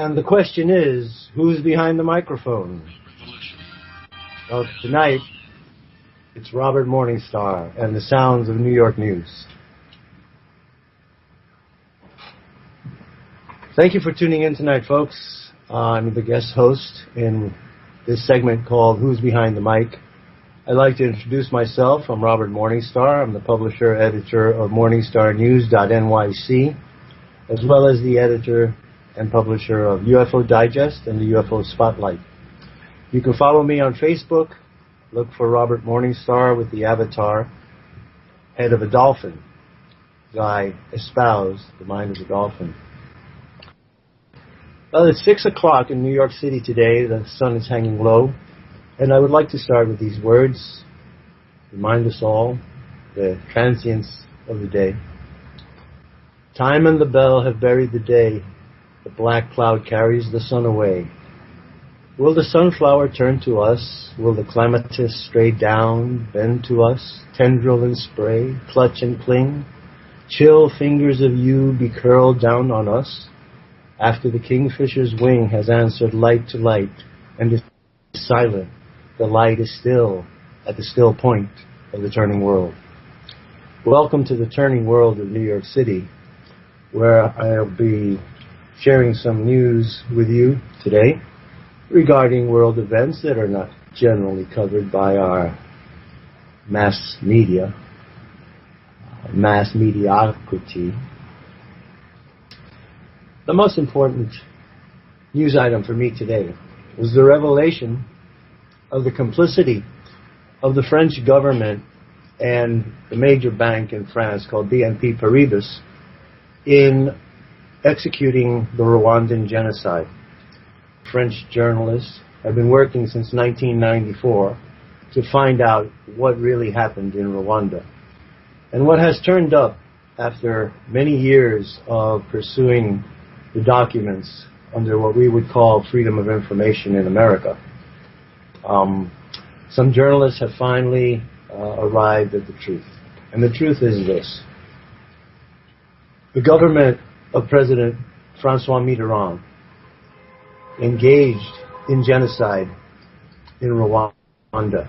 And the question is, who's behind the microphone? Well, tonight, it's Robert Morningstar and the sounds of New York news. Thank you for tuning in tonight, folks. I'm the guest host in this segment called Who's Behind the Mic. I'd like to introduce myself. I'm Robert Morningstar. I'm the publisher, editor of morningstarnews.nyc, as well as the editor and publisher of UFO Digest and the UFO Spotlight. You can follow me on Facebook. Look for Robert Morningstar with the avatar, head of a dolphin. I espouse the mind of a dolphin. Well, it's 6 o'clock in New York City today. The sun is hanging low. And I would like to start with these words, remind us all the transience of the day. Time and the bell have buried the day. The black cloud carries the sun away. Will the sunflower turn to us? Will the clematis stray down, bend to us, tendril and spray, clutch and cling? Chill fingers of you be curled down on us? After the kingfisher's wing has answered light to light and is silent, the light is still at the still point of the turning world. Welcome to the turning world of New York City, where I'll be sharing some news with you today regarding world events that are not generally covered by our mass media, mass mediocrity. The most important news item for me today was the revelation of the complicity of the French government and the major bank in France called BNP Paribas in executing the Rwandan genocide. French journalists have been working since 1994 to find out what really happened in Rwanda. And what has turned up after many years of pursuing the documents under what we would call freedom of information in America, some journalists have finally arrived at the truth. And the truth is this. The government of President François Mitterrand engaged in genocide in Rwanda.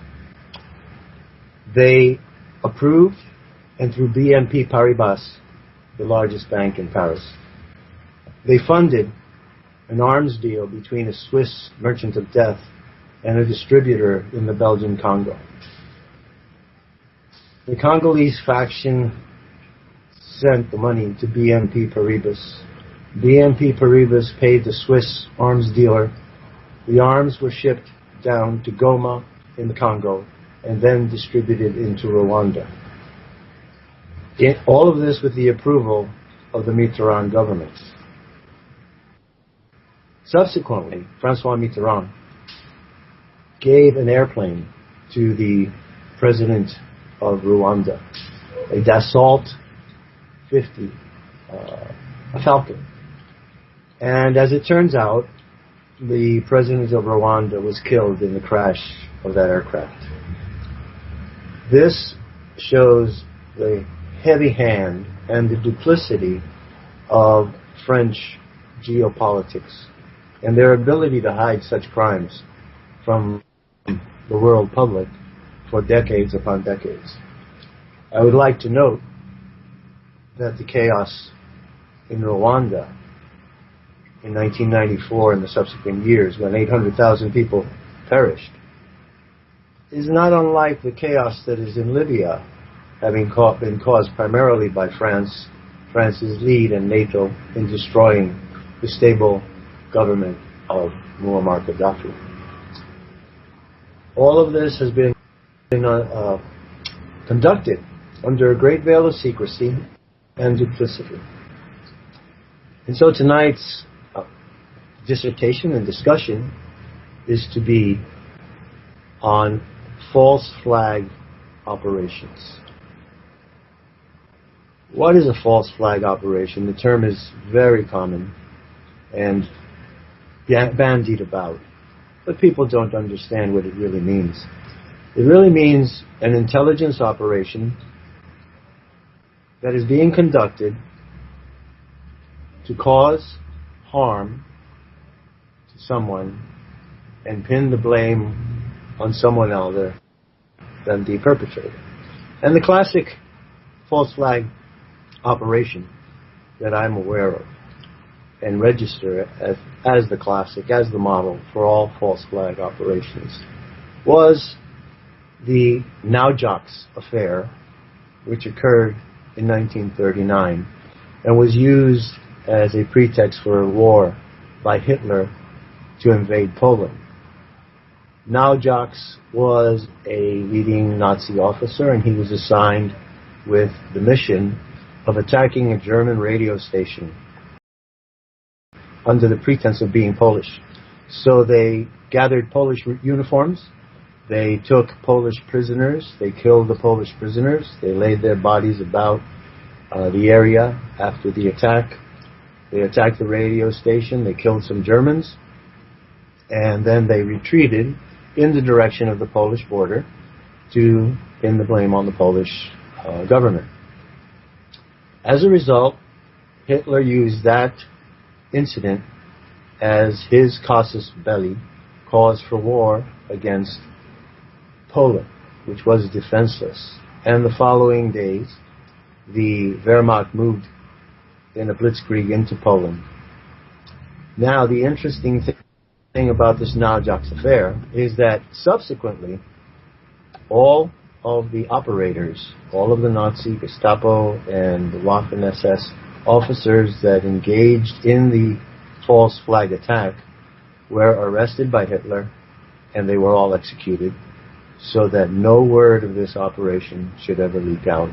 They approved, and through BNP Paribas, the largest bank in Paris, they funded an arms deal between a Swiss merchant of death and a distributor in the Belgian Congo. The Congolese faction sent the money to BNP Paribas. BNP Paribas paid the Swiss arms dealer. The arms were shipped down to Goma in the Congo and then distributed into Rwanda. All of this with the approval of the Mitterrand government. Subsequently, François Mitterrand gave an airplane to the president of Rwanda, a Dassault 50, a Falcon. And as it turns out, the president of Rwanda was killed in the crash of that aircraft. This shows the heavy hand and the duplicity of French geopolitics and their ability to hide such crimes from the world public for decades upon decades. I would like to note that the chaos in Rwanda in 1994 and the subsequent years, when 800,000 people perished, is not unlike the chaos that is in Libya, having been caused primarily by France's lead and NATO in destroying the stable government of Muammar Gaddafi. All of this has been conducted under a great veil of secrecy and duplicity. And so tonight's dissertation and discussion is to be on false flag operations. What is a false flag operation? The term is very common and bandied about, but people don't understand what it really means. It really means an intelligence operation that is being conducted to cause harm someone and pin the blame on someone other than the perpetrator. And the classic false flag operation that I'm aware of and register as the classic, as the model for all false flag operations, was the Naujoks affair, which occurred in 1939 and was used as a pretext for a war by Hitler to invade Poland. Naujoks was a leading Nazi officer, and he was assigned with the mission of attacking a German radio station under the pretense of being Polish. So they gathered Polish uniforms, they took Polish prisoners, they killed the Polish prisoners, they laid their bodies about the area after the attack. They attacked the radio station, they killed some Germans, and then they retreated in the direction of the Polish border to pin the blame on the Polish government. As a result, Hitler used that incident as his casus belli, cause for war against Poland, which was defenseless. And the following days, the Wehrmacht moved in a blitzkrieg into Poland. Now, the interesting thing about this Naujoks affair is that subsequently, all of the operators, all of the Nazi, Gestapo, and the Waffen-SS officers that engaged in the false flag attack were arrested by Hitler, and they were all executed, so that no word of this operation should ever leak out.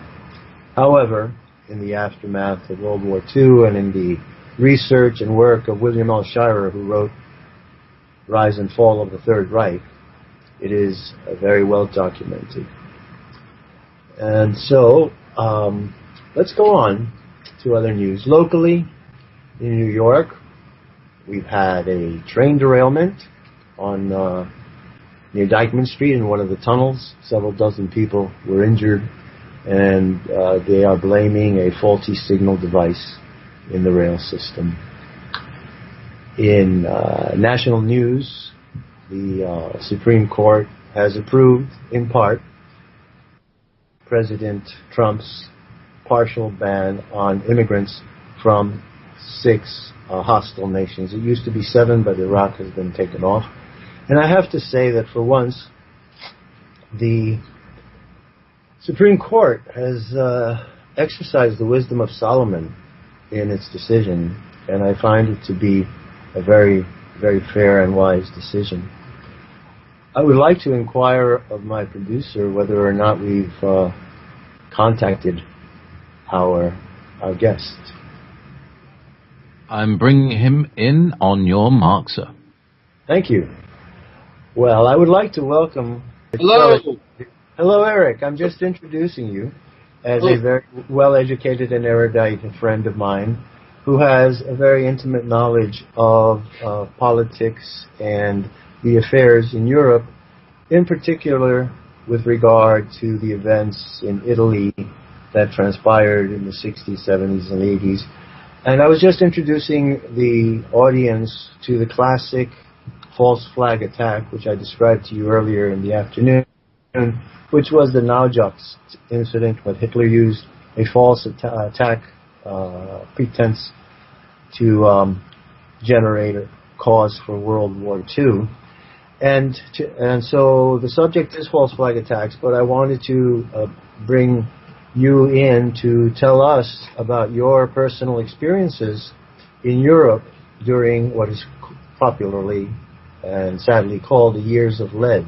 However, in the aftermath of World War II and in the research and work of William L. Shirer, who wrote Rise and Fall of the Third Reich, it is very well documented. And so, let's go on to other news. Locally, in New York, we've had a train derailment on near Dyckman Street in one of the tunnels. Several dozen people were injured, and they are blaming a faulty signal device in the rail system. In national news, the Supreme Court has approved, in part, President Trump's partial ban on immigrants from 6 hostile nations. It used to be 7, but Iraq has been taken off. And I have to say that for once, the Supreme Court has exercised the wisdom of Solomon in its decision, and I find it to be a very, very fair and wise decision. I would like to inquire of my producer whether or not we've contacted our guest. I'm bringing him in on your mark, sir. Thank you. Well, I would like to welcome... Hello. Hello, Eric. I'm just introducing you as a very well-educated and erudite friend of mine who has a very intimate knowledge of politics and the affairs in Europe, in particular with regard to the events in Italy that transpired in the 60s, 70s, and 80s. And I was just introducing the audience to the classic false flag attack, which I described to you earlier in the afternoon, which was the Naujoks incident when Hitler used a false attack pretense to generate a cause for World War II. And so the subject is false flag attacks, but I wanted to bring you in to tell us about your personal experiences in Europe during what is popularly and sadly called the Years of Lead.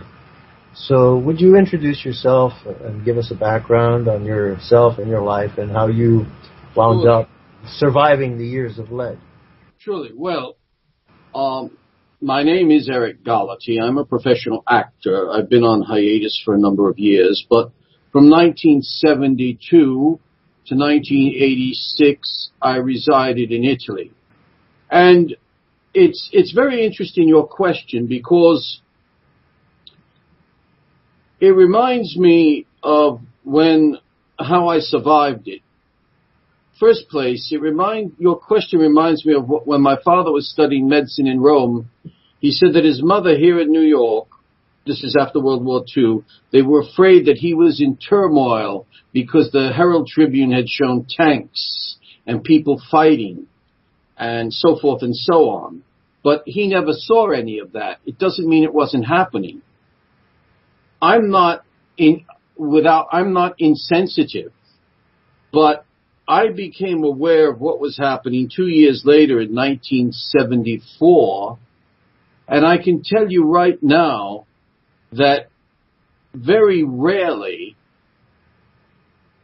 So would you introduce yourself and give us a background on yourself and your life and how you wound up surviving the Years of Lead? Surely. Well, my name is Eric Galati. I'm a professional actor. I've been on hiatus for a number of years, but from 1972 to 1986, I resided in Italy. And it's very interesting, your question, because it reminds me of how I survived it. First place, your question reminds me of when my father was studying medicine in Rome, He said that his mother here in New York, this is after World War II, they were afraid that he was in turmoil because the Herald Tribune had shown tanks and people fighting and so forth and so on. But he never saw any of that. It doesn't mean it wasn't happening. I'm not insensitive, but I became aware of what was happening 2 years later in 1974, and I can tell you right now that very rarely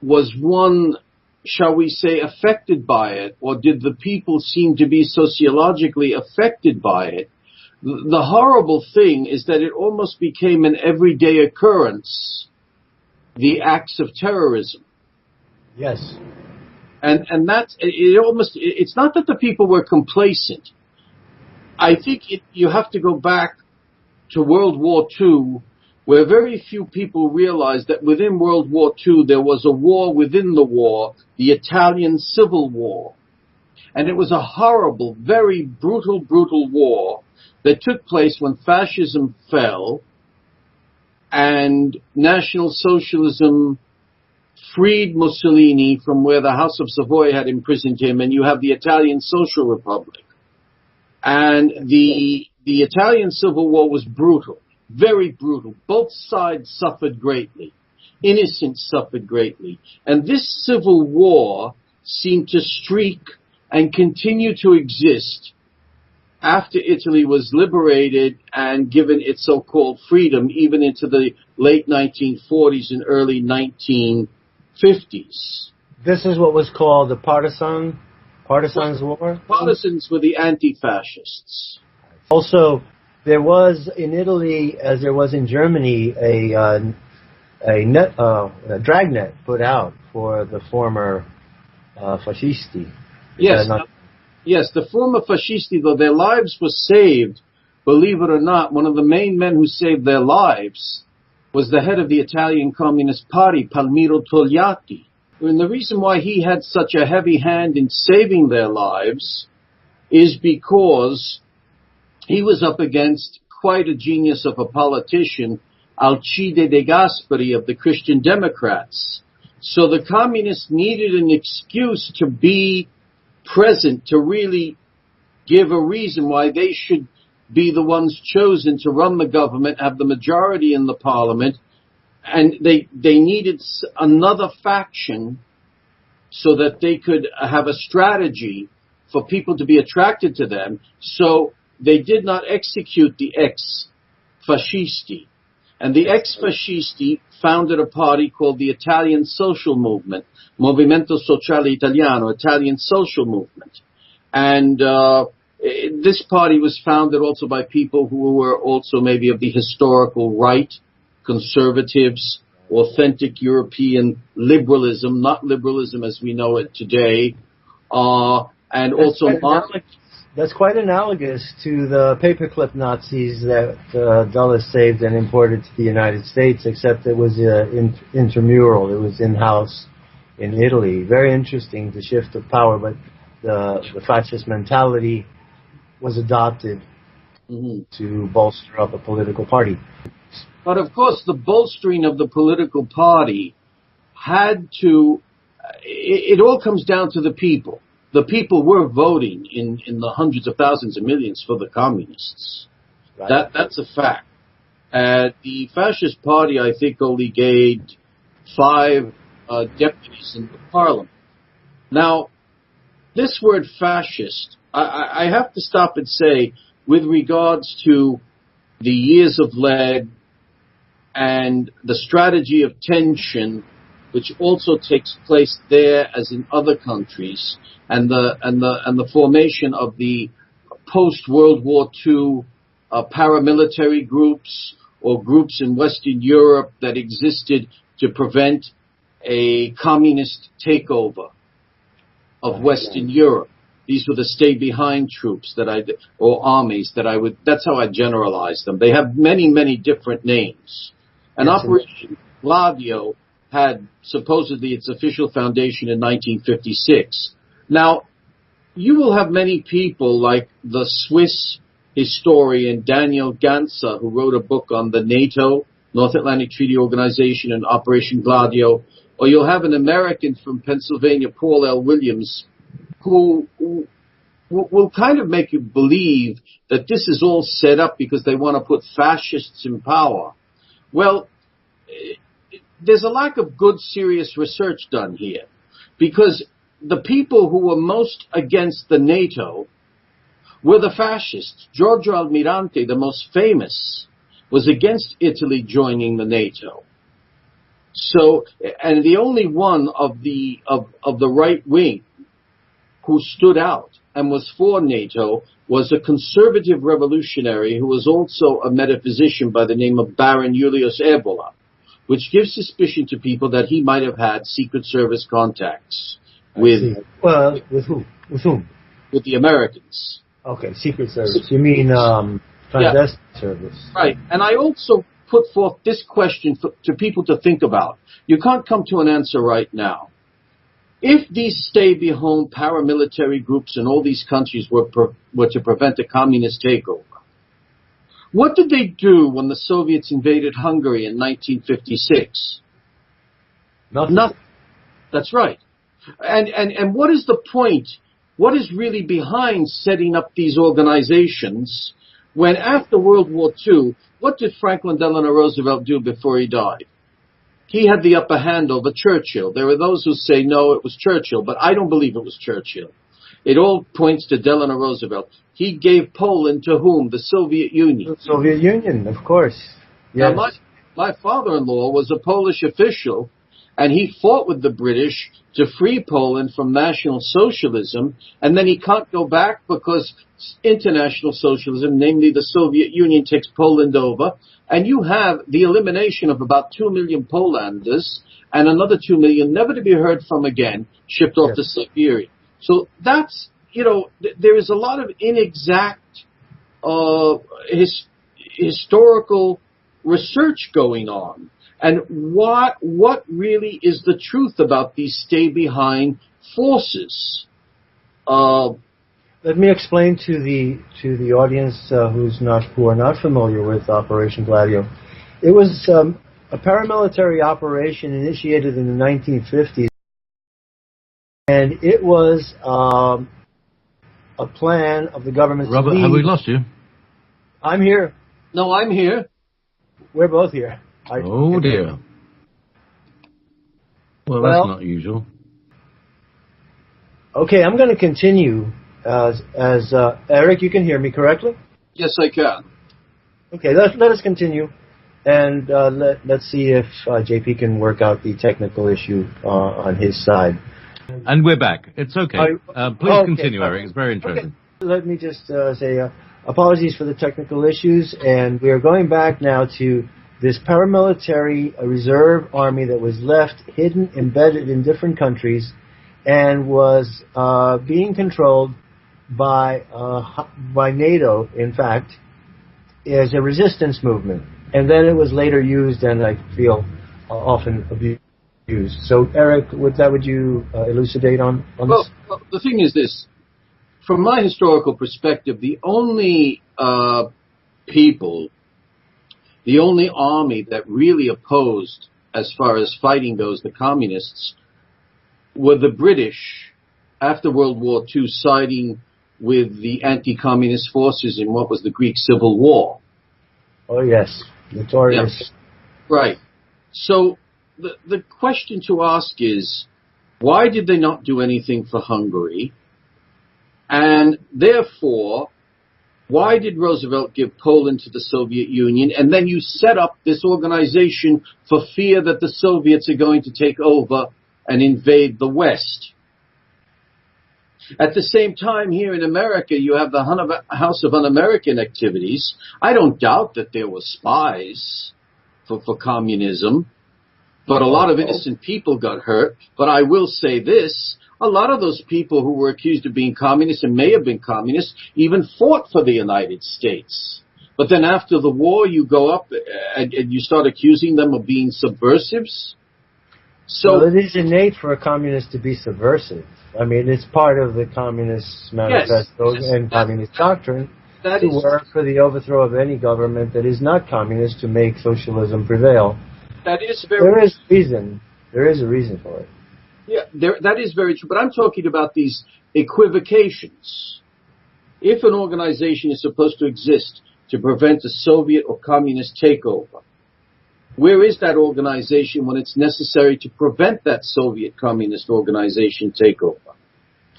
was one, shall we say, affected by it, or did the people seem to be sociologically affected by it. The horrible thing is that it almost became an everyday occurrence, the acts of terrorism. Yes. And that's, it's not that the people were complacent. I think you have to go back to World War II, where very few people realized that within World War II there was a war within the war, the Italian Civil War. And it was a horrible, very brutal, brutal war that took place when fascism fell and National Socialism freed Mussolini from where the House of Savoy had imprisoned him, and you have the Italian Social Republic. And the Italian Civil War was brutal, very brutal. Both sides suffered greatly. Innocents suffered greatly. And this civil war seemed to streak and continue to exist after Italy was liberated and given its so-called freedom, even into the late 1940s and early 1950s. This is what was called the Partisans' War? Partisans were the anti-fascists. Also, there was in Italy, as there was in Germany, a dragnet put out for the former fascisti. Yes, yes, the former fascisti, though their lives were saved, believe it or not, one of the main men who saved their lives was the head of the Italian Communist Party, Palmiro Togliatti. And the reason why he had such a heavy hand in saving their lives is because he was up against quite a genius of a politician, Alcide De Gasperi of the Christian Democrats. So the communists needed an excuse to be present, to really give a reason why they should be the ones chosen to run the government, have the majority in the parliament, and they needed another faction so that they could have a strategy for people to be attracted to them. So they did not execute the ex-fascisti. And the ex-fascisti founded a party called the Italian Social Movement, Movimento Sociale Italiano, Italian Social Movement. And this party was founded also by people who were also maybe of the historical right, conservatives, authentic European liberalism, not liberalism as we know it today, and also... That's quite analogous to the paperclip Nazis that Dulles saved and imported to the United States, except it was intramural. It was in-house in Italy. Very interesting, the shift of power, but the fascist mentality was adopted to bolster up a political party. But of course, the bolstering of the political party had to... It all comes down to the people. The people were voting in the hundreds of thousands of millions for the communists. Right. That's a fact. The fascist party, I think, only gained 5 deputies in the parliament. Now, this word fascist, I have to stop and say, with regards to the years of lead and the strategy of tension, which also takes place there as in other countries, and the formation of the post-World War II paramilitary groups or groups in Western Europe that existed to prevent a communist takeover of Western Europe. These were the stay-behind troops or armies that's how I generalize them. They have many, many different names. And Operation Gladio had supposedly its official foundation in 1956. Now, you will have many people like the Swiss historian Daniel Ganser, who wrote a book on the NATO, North Atlantic Treaty Organization, and Operation Gladio, or you'll have an American from Pennsylvania, Paul L. Williams, who will kind of make you believe that this is all set up because they want to put fascists in power. Well, there's a lack of good, serious research done here, because the people who were most against the NATO were the fascists. Giorgio Almirante, the most famous, was against Italy joining the NATO. So, and the only one of the right wing who stood out and was for NATO was a conservative revolutionary who was also a metaphysician by the name of Baron Julius Evola, which gives suspicion to people that he might have had Secret Service contacts with... Well, with who? With whom? With the Americans. Okay, Secret Service. You mean clandestine service. Right. And I also put forth this question to people to think about. You can't come to an answer right now. If these stay-be-home paramilitary groups in all these countries were to prevent a communist takeover, what did they do when the Soviets invaded Hungary in 1956? Nothing. That's right. And what is the point? What is really behind setting up these organizations when after World War II, what did Franklin Delano Roosevelt do before he died? He had the upper hand over Churchill. There are those who say, no, it was Churchill, but I don't believe it was Churchill. It all points to Delano Roosevelt. He gave Poland to whom? The Soviet Union. The Soviet Union, of course. Yes. Now, my father-in-law was a Polish official, and he fought with the British to free Poland from National Socialism, and then he can't go back because international socialism, namely the Soviet Union, takes Poland over, and you have the elimination of about 2 million Polanders and another 2 million never to be heard from again, shipped off to Siberia. So that's, there is a lot of inexact historical research going on. And what really is the truth about these stay-behind forces? Let me explain to the audience who are not familiar with Operation Gladio. It was a paramilitary operation initiated in the 1950s, and it was a plan of the government. Robert, have we lost you? I'm here. No, I'm here. We're both here. Oh dear. Well, that's not usual. Okay, I'm going to continue. Eric, you can hear me correctly? Yes, I can. Okay, let us continue, and let's see if JP can work out the technical issue on his side. And we're back. It's okay. Please continue, Eric. It's very interesting. Okay. Let me just say apologies for the technical issues, and we are going back now to this paramilitary reserve army that was left hidden, embedded in different countries, and was being controlled by NATO, in fact, as a resistance movement. And then it was later used, and I feel often abused. So, Eric, would you elucidate on this? Well, the thing is this. From my historical perspective, the only people, the only army that really opposed, as far as fighting goes, the communists, were the British after World War II, siding with the anti-communist forces in what was the Greek Civil War. Oh, yes. Notorious. Yes. Right. So the question to ask is, why did they not do anything for Hungary? And therefore, why did Roosevelt give Poland to the Soviet Union? And then you set up this organization for fear that the Soviets are going to take over and invade the West. At the same time, here in America, you have the House of Un-American Activities. I don't doubt that there were spies for communism, but a lot of innocent people got hurt. But I will say this, a lot of those people who were accused of being communists and may have been communists even fought for the United States. But then after the war, you go up and you start accusing them of being subversives. So well, it is innate for a communist to be subversive. I mean, it's part of the Communist Manifesto and Communist doctrine. to work for the overthrow of any government that is not communist to make socialism prevail. That is very. There is reason. There is a reason for it. Yeah, that is very true. But I'm talking about these equivocations. If an organization is supposed to exist to prevent a Soviet or communist takeover, where is that organization when it's necessary to prevent that Soviet communist organization takeover?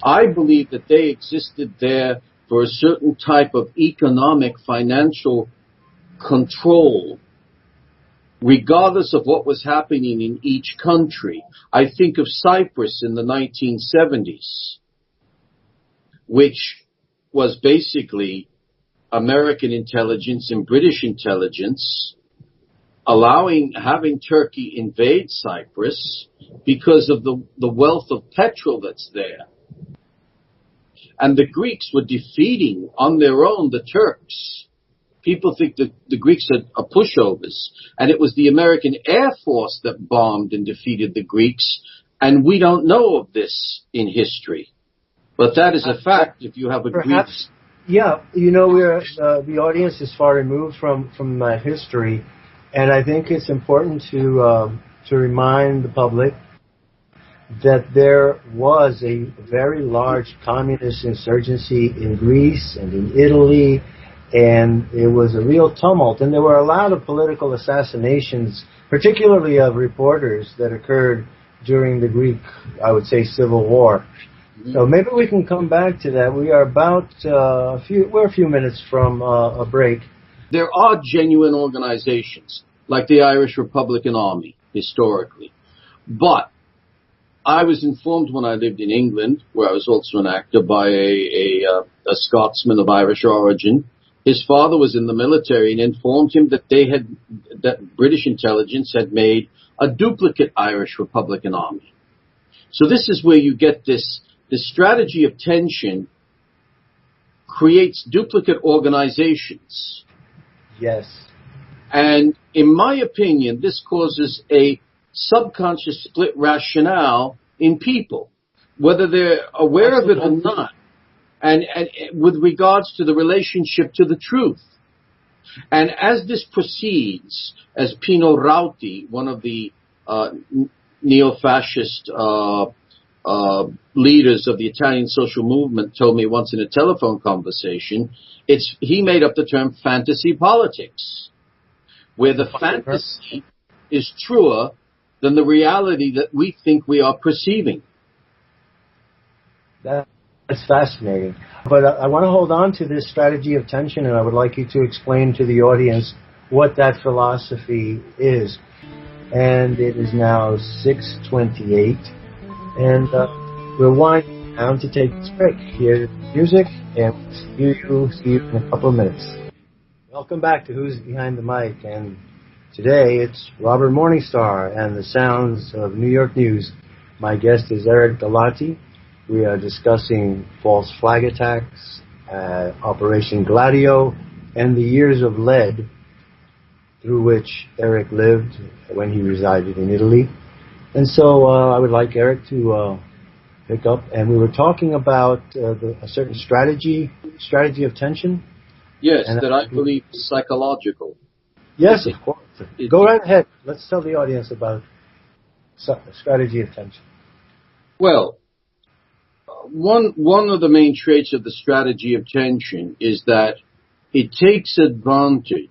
I believe that they existed there for a certain type of economic, financial control, regardless of what was happening in each country. I think of Cyprus in the 1970s, which was basically American intelligence and British intelligence having Turkey invade Cyprus because of the wealth of petrol that's there. And the Greeks were defeating on their own the Turks. People think that the Greeks are pushovers, and it was the American Air Force that bombed and defeated the Greeks, and we don't know of this in history. But that is a fact if you have a Greek. Yeah, we're the audience is far removed from that history, and I think it's important to remind the public that there was a very large communist insurgency in Greece and in Italy, and it was a real tumult, and there were a lot of political assassinations, particularly of reporters, that occurred during the Greek, I would say, civil war. Mm-hmm. So maybe we can come back to that. We are about we're a few minutes from a break. There are genuine organizations, like the Irish Republican Army, historically. But I was informed when I lived in England, where I was also an actor, by a Scotsman of Irish origin. His father was in the military and informed him that that British intelligence had made a duplicate Irish Republican Army. So this is where you get this strategy of tension creates duplicate organizations. Yes. And in my opinion, this causes a subconscious split rationale in people, whether they're aware of it or not, and with regards to the relationship to the truth. And as this proceeds, as Pino Rauti, one of the neo-fascist leaders of the Italian social movement, told me once in a telephone conversation, he made up the term fantasy politics, where the fantasy is truer than the reality that we think we are perceiving. That's fascinating. But I want to hold on to this strategy of tension, and I would like you to explain to the audience what that philosophy is. And it is now 6:28, and we're winding down to take this break. Here's music, and see you in a couple of minutes. Welcome back to Who's Behind the Mic, and today it's Robert Morningstar and the sounds of New York news. My guest is Eric Galati. We are discussing false flag attacks, Operation Gladio, and the years of lead through which Eric lived when he resided in Italy. And so I would like Eric to pick up, and we were talking about a certain strategy of tension. Yes, that I believe is psychological. Yes, of course. Go right ahead. Let's tell the audience about strategy of tension. Well, one of the main traits of the strategy of tension is that it takes advantage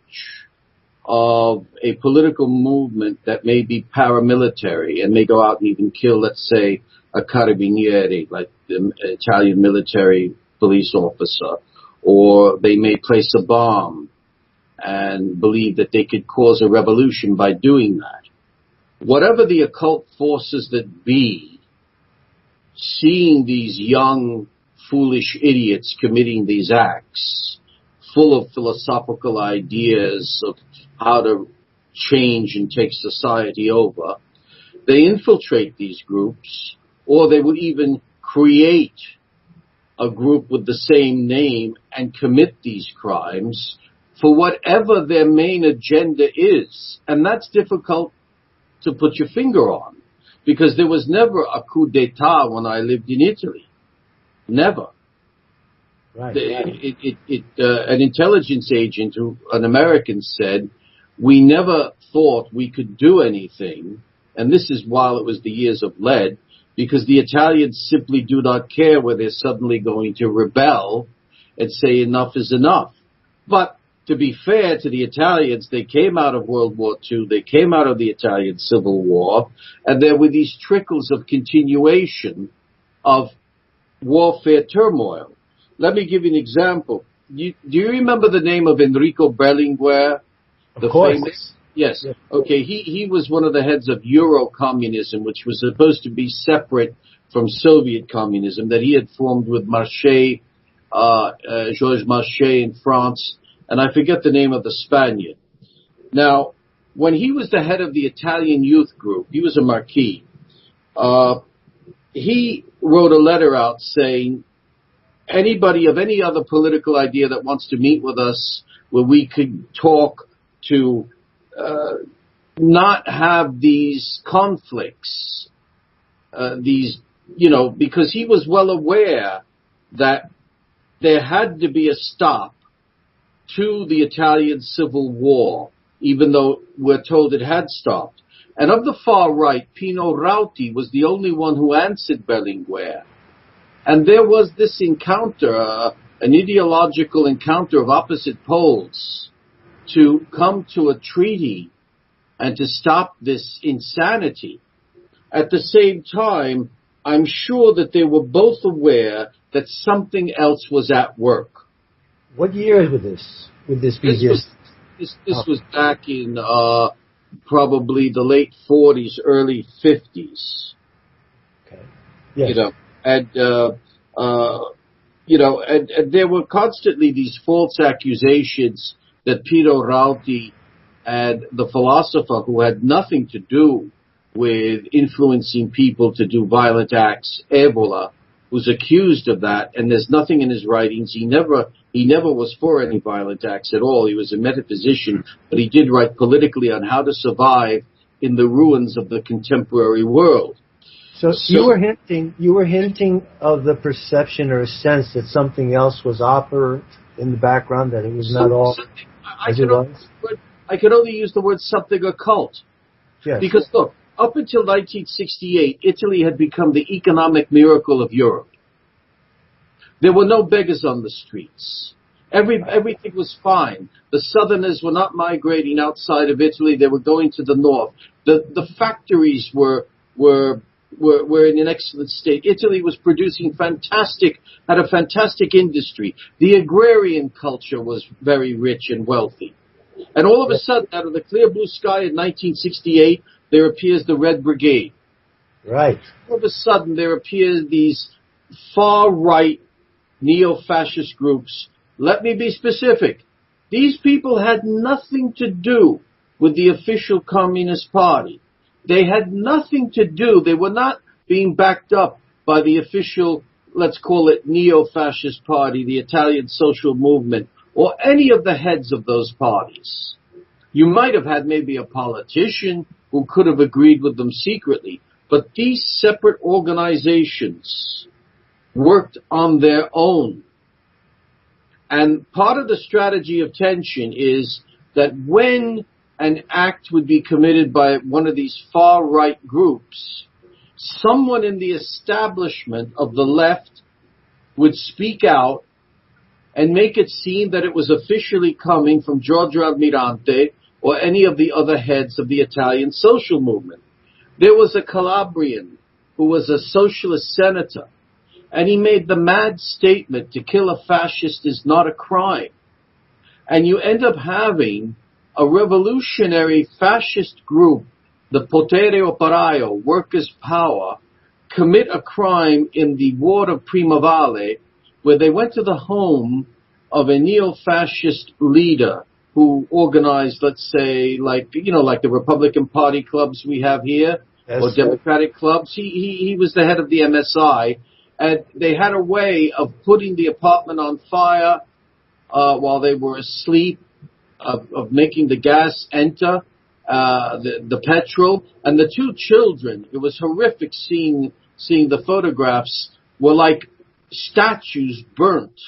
of a political movement that may be paramilitary and may go out and even kill, let's say, a carabinieri, like the Italian military police officer, or they may place a bomb and believe that they could cause a revolution by doing that. Whatever the occult forces that be, seeing these young, foolish idiots committing these acts, full of philosophical ideas of how to change and take society over, they infiltrate these groups, or they would even create a group with the same name and commit these crimes for whatever their main agenda is. And that's difficult to put your finger on, because there was never a coup d'etat when I lived in Italy. Never. Right. An intelligence agent, an American, said, "We never thought we could do anything," and this is while it was the years of lead, because the Italians simply do not care where they're suddenly going to rebel and say enough is enough. But to be fair to the Italians, they came out of World War II, they came out of the Italian Civil War, and there were these trickles of continuation of warfare turmoil. Let me give you an example. Do you remember the name of Enrico Berlinguer? Of course. Yes. Okay. He was one of the heads of Euro-communism, which was supposed to be separate from Soviet communism, that he had formed with Marchais, Georges Marchais in France, and I forget the name of the Spaniard. Now, when he was the head of the Italian youth group, he was a Marquis, he wrote a letter out saying, anybody of any other political idea that wants to meet with us, where we could talk to not have these conflicts, because he was well aware that there had to be a stop to the Italian Civil War, even though we're told it had stopped. And of the far right, Pino Rauti was the only one who answered Berlinguer. And there was this encounter, an ideological encounter of opposite poles, to come to a treaty and to stop this insanity. At the same time, I'm sure that they were both aware that something else was at work. What year would this be? This was back in probably the late 40s, early 50s. Okay. Yes. And there were constantly these false accusations that Pino Rauti and the philosopher, who had nothing to do with influencing people to do violent acts, Evola, was accused of that, and there's nothing in his writings. He never was for any violent acts at all. He was a metaphysician, but he did write politically on how to survive in the ruins of the contemporary world. So you were hinting of the perception or a sense that something else was operative in the background, that it was not all as it was? I could only use the word something occult. Yes. Because look, up until 1968, Italy had become the economic miracle of Europe. There were no beggars on the streets. Everything was fine. The Southerners were not migrating outside of Italy. They were going to the north. The factories were in an excellent state. Italy was producing had a fantastic industry. The agrarian culture was very rich and wealthy. And all of a sudden, out of the clear blue sky in 1968, there appears the Red Brigade. Right. All of a sudden, there appear these far-right neo-fascist groups. Let me be specific. These people had nothing to do with the official Communist Party. They had nothing to do. They were not being backed up by the official, let's call it, neo-fascist party, the Italian social movement, or any of the heads of those parties. You might have had maybe a politician who could have agreed with them secretly, but these separate organizations worked on their own. And part of the strategy of tension is that when an act would be committed by one of these far-right groups, someone in the establishment of the left would speak out and make it seem that it was officially coming from Giorgio Almirante or any of the other heads of the Italian social movement. There was a Calabrian who was a socialist senator, and he made the mad statement, to kill a fascist is not a crime. And you end up having a revolutionary fascist group, the Potere Operaio, Workers' Power, commit a crime in the ward of Primavale, where they went to the home of a neo-fascist leader who organized, let's say, like the Republican Party clubs we have here, yes, or Democratic clubs. He was the head of the MSI, and they had a way of putting the apartment on fire while they were asleep, of making the gas enter, the petrol, and the two children. It was horrific seeing the photographs, were like statues burnt.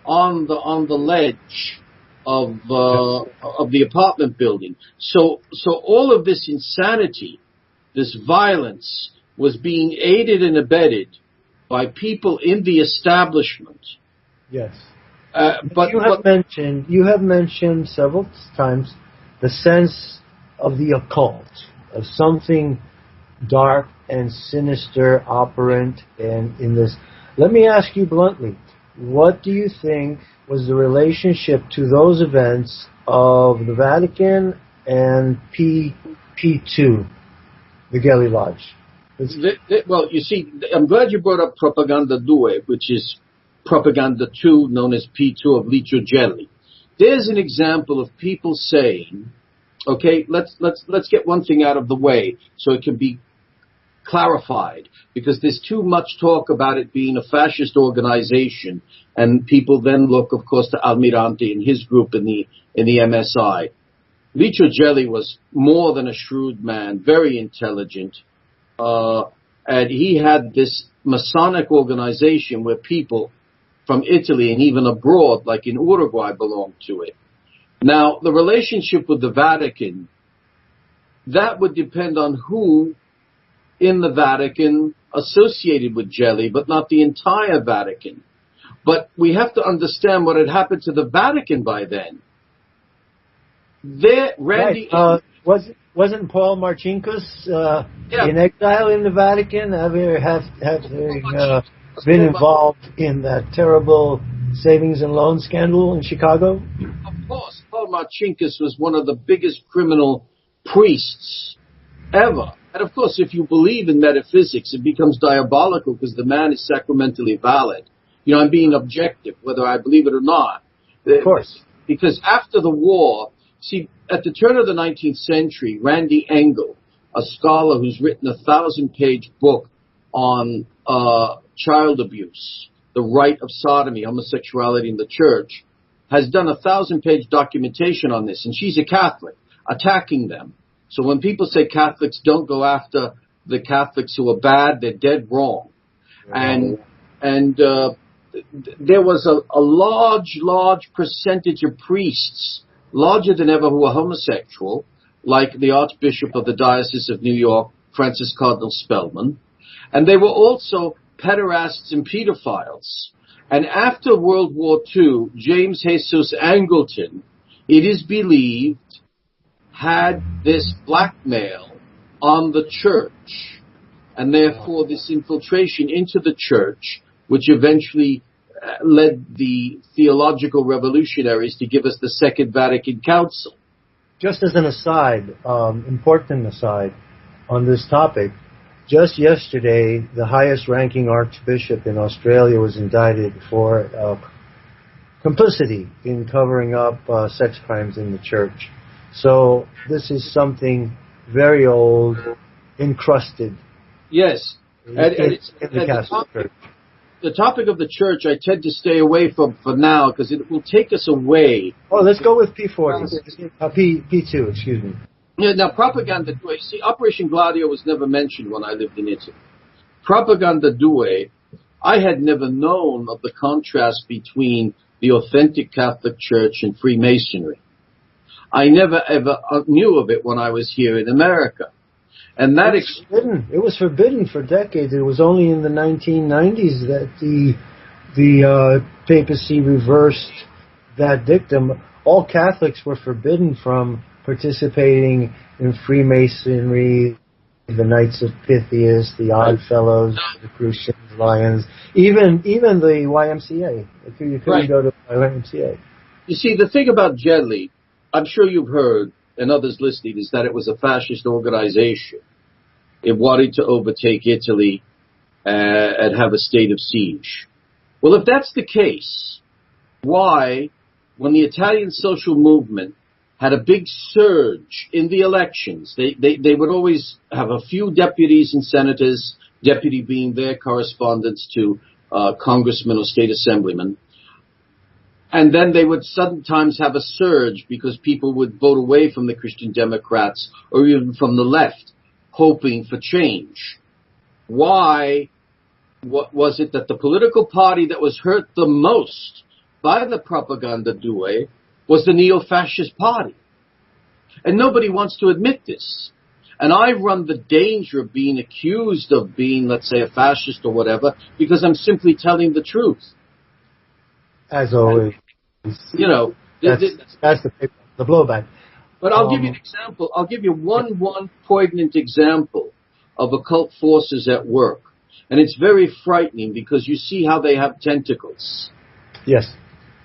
on the ledge of the apartment building. So all of this insanity, this violence, was being aided and abetted by people in the establishment. Yes. But you have mentioned several times the sense of the occult, of something dark and sinister operant in this. Let me ask you bluntly, what do you think was the relationship to those events of the Vatican and P2, the Gelli Lodge? Well, you see, I'm glad you brought up Propaganda 2, which is Propaganda 2, known as P2 of Licio Gelli. There's an example of people saying, okay, let's get one thing out of the way so it can be clarified, because there's too much talk about it being a fascist organization, and people then look, of course, to Almirante and his group in the MSI. Licio Gelli was more than a shrewd man, very intelligent, and he had this Masonic organization where people from Italy and even abroad, like in Uruguay, belonged to it. Now, the relationship with the Vatican, that would depend on who in the Vatican associated with Gelli, but not the entire Vatican. But we have to understand what had happened to the Vatican by then. Wasn't Paul Marcinkus in exile in the Vatican? Have been involved in that terrible savings and loan scandal in Chicago? Of course, Paul Marcinkus was one of the biggest criminal priests ever. And of course, if you believe in metaphysics, it becomes diabolical because the man is sacramentally valid. You know, I'm being objective, whether I believe it or not. Of course. Because after the war, see, at the turn of the 19th century, Randy Engel, a scholar who's written a 1,000-page book on child abuse, the right of sodomy, homosexuality in the church, has done a 1,000-page documentation on this, and she's a Catholic, attacking them. So when people say Catholics don't go after the Catholics who are bad, they're dead wrong. And there was a large percentage of priests, larger than ever, who were homosexual, like the Archbishop of the Diocese of New York, Francis Cardinal Spellman. And they were also pederasts and pedophiles. And after World War II, James Jesus Angleton, it is believed, had this blackmail on the church, and therefore this infiltration into the church, which eventually led the theological revolutionaries to give us the Second Vatican Council. Just as an aside, important aside on this topic, just yesterday, the highest-ranking archbishop in Australia was indicted for complicity in covering up sex crimes in the church. So this is something very old, encrusted. Yes. In the Catholic Church. The topic of the church I tend to stay away from for now because it will take us away. Oh, let's go with P40. P2, excuse me. Yeah, now, Propaganda 2, you see, Operation Gladio was never mentioned when I lived in Italy. Propaganda 2, I had never known of the contrast between the authentic Catholic Church and Freemasonry. I never ever knew of it when I was here in America. And that it was forbidden for decades. It was only in the 1990s that the papacy reversed that dictum. All Catholics were forbidden from participating in Freemasonry, the Knights of Pythias, the Odd Fellows, the Crucians, Lions, even the YMCA. You couldn't go to the YMCA. You see, the thing about Gelli, I'm sure you've heard, and others listening, is that it was a fascist organization. It wanted to overtake Italy and have a state of siege. Well, if that's the case, why, when the Italian social movement had a big surge in the elections, they would always have a few deputies and senators, deputy being their correspondents to congressmen or state assemblymen, and then they would sometimes have a surge because people would vote away from the Christian Democrats or even from the left, hoping for change. Why was it that the political party that was hurt the most by the propaganda due was the neo-fascist party. And nobody wants to admit this. And I run the danger of being accused of being, let's say, a fascist or whatever, because I'm simply telling the truth. As always. You know, that's the blowback. But I'll give you an example. I'll give you one poignant example of occult forces at work. And it's very frightening because you see how they have tentacles. Yes.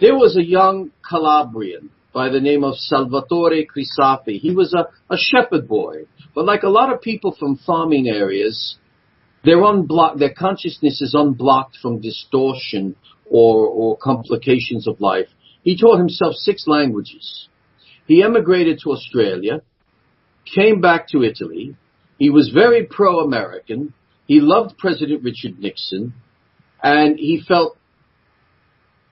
There was a young Calabrian by the name of Salvatore Crisafi. He was a shepherd boy. But like a lot of people from farming areas, they're unblocked. Their consciousness is unblocked from distortion or complications of life. He taught himself 6 languages. He emigrated to Australia, came back to Italy. He was very pro-American. He loved President Richard Nixon, and he felt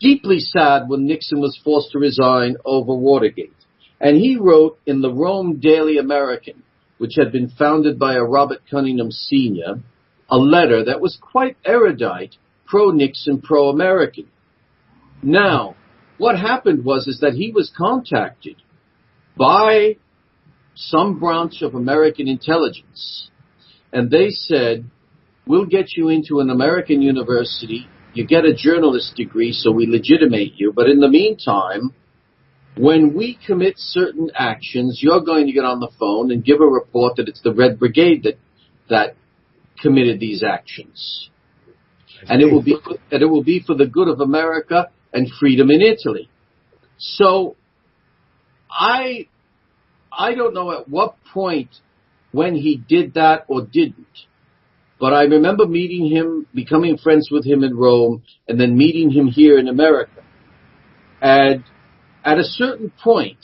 deeply sad when Nixon was forced to resign over Watergate. And he wrote in the Rome Daily American, which had been founded by a Robert Cunningham Sr., a letter that was quite erudite, pro-Nixon, pro-American. Now, what happened is that he was contacted by some branch of American intelligence, and they said, we'll get you into an American university, you get a journalist degree, so we legitimate you, but in the meantime, when we commit certain actions, you're going to get on the phone and give a report that it's the Red Brigade that committed these actions. And it will be for the good of America and freedom in Italy. So I don't know at what point when he did that or didn't, but I remember meeting him, becoming friends with him in Rome, and then meeting him here in America. And at a certain point,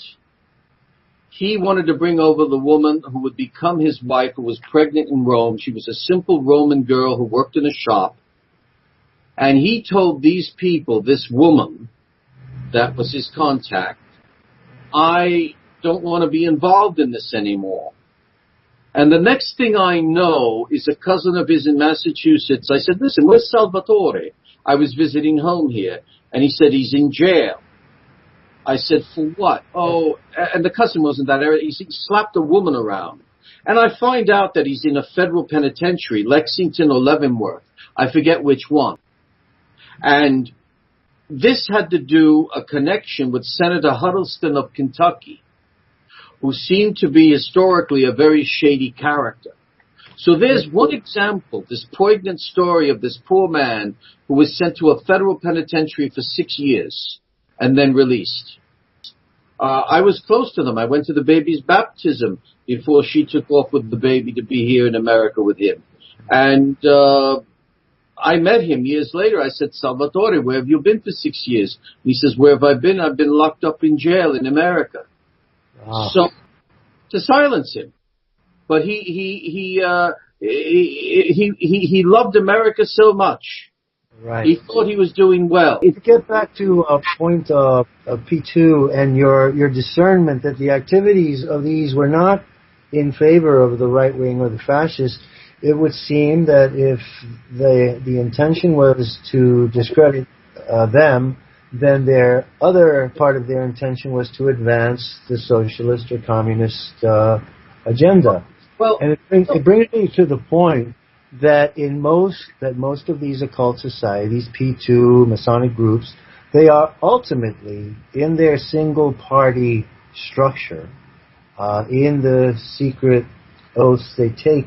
he wanted to bring over the woman who would become his wife, who was pregnant in Rome. She was a simple Roman girl who worked in a shop. And he told these people, this woman, that was his contact, I don't want to be involved in this anymore. And the next thing I know is a cousin of his in Massachusetts. I said, listen, where's Salvatore? I was visiting home here. And he said, he's in jail. I said, for what? Oh, and the cousin wasn't that area. He slapped a woman around. And I find out that he's in a federal penitentiary, Lexington or Leavenworth. I forget which one. And this had to do a connection with Senator Huddleston of Kentucky, who seemed to be historically a very shady character. So there's one example, this poignant story of this poor man who was sent to a federal penitentiary for 6 years and then released. I was close to them. I went to the baby's baptism before she took off with the baby to be here in America with him. And I met him years later. I said, Salvatore, where have you been for 6 years? And he says, where have I been? I've been locked up in jail in America. Wow. So, to silence him. But he loved America so much. Right. He thought he was doing well. If you get back to a point of P2 and your discernment that the activities of these were not in favor of the right wing or the fascists, it would seem that if the intention was to discredit them, then their other part of their intention was to advance the socialist or communist agenda. Well, and it brings me to the point that most of these occult societies, P2, Masonic groups, they are ultimately in their single party structure, in the secret oaths they take,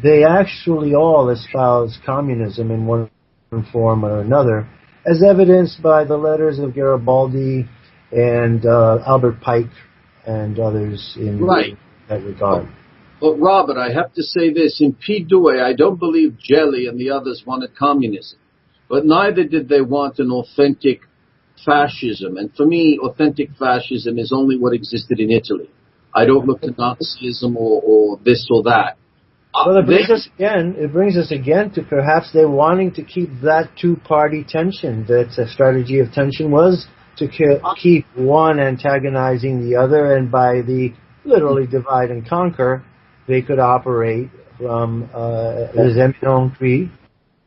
they actually all espouse communism in one form or another, as evidenced by the letters of Garibaldi and Albert Pike and others in that regard. But Robert, I have to say this. In P2, I don't believe Jelly and the others wanted communism. But neither did they want an authentic fascism. And for me, authentic fascism is only what existed in Italy. I don't look to Nazism or this or that. Well, it brings us again to perhaps they're wanting to keep that two-party tension. That a strategy of tension was to keep one antagonizing the other, and by the literally divide and conquer, they could operate from les éminents.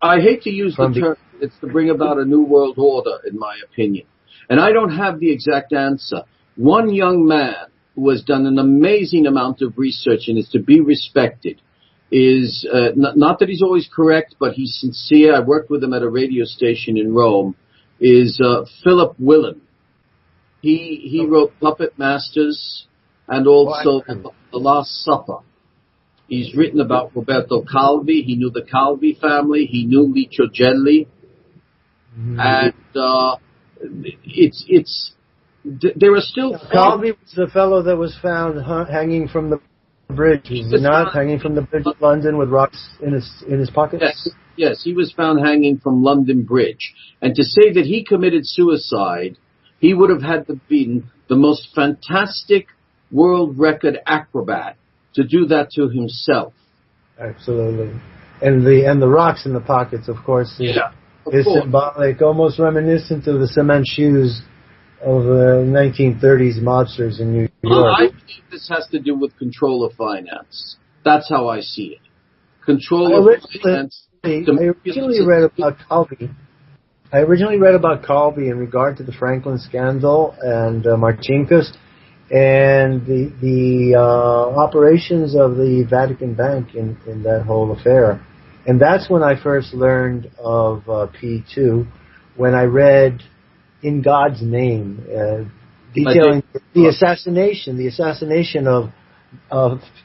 I hate to use the term. It's to bring about a new world order, in my opinion. And I don't have the exact answer. One young man who has done an amazing amount of research and is to be respected is, not that he's always correct, but he's sincere. I worked with him at a radio station in Rome, is Philip Willen. He wrote Puppet Masters and also The Last Supper. He's written about Roberto Calvi. He knew the Calvi family. He knew Licio Gelli. And there are still... Calvi was the fellow that was found hanging from the bridge. Was he not hanging from the bridge of London with rocks in his pockets? Yes, he was found hanging from London Bridge. And to say that he committed suicide, he would have had to be the most fantastic world record acrobat to do that to himself. Absolutely. And the rocks in the pockets, of course, is symbolic, almost reminiscent of the cement shoes of the 1930s mobsters in New York. I believe this has to do with control of finance. That's how I see it. Control of finance. I originally read about Calvi in regard to the Franklin scandal and Marcinkus and the operations of the Vatican Bank in that whole affair. And that's when I first learned of P2, when I read In God's Name, detailing the assassination of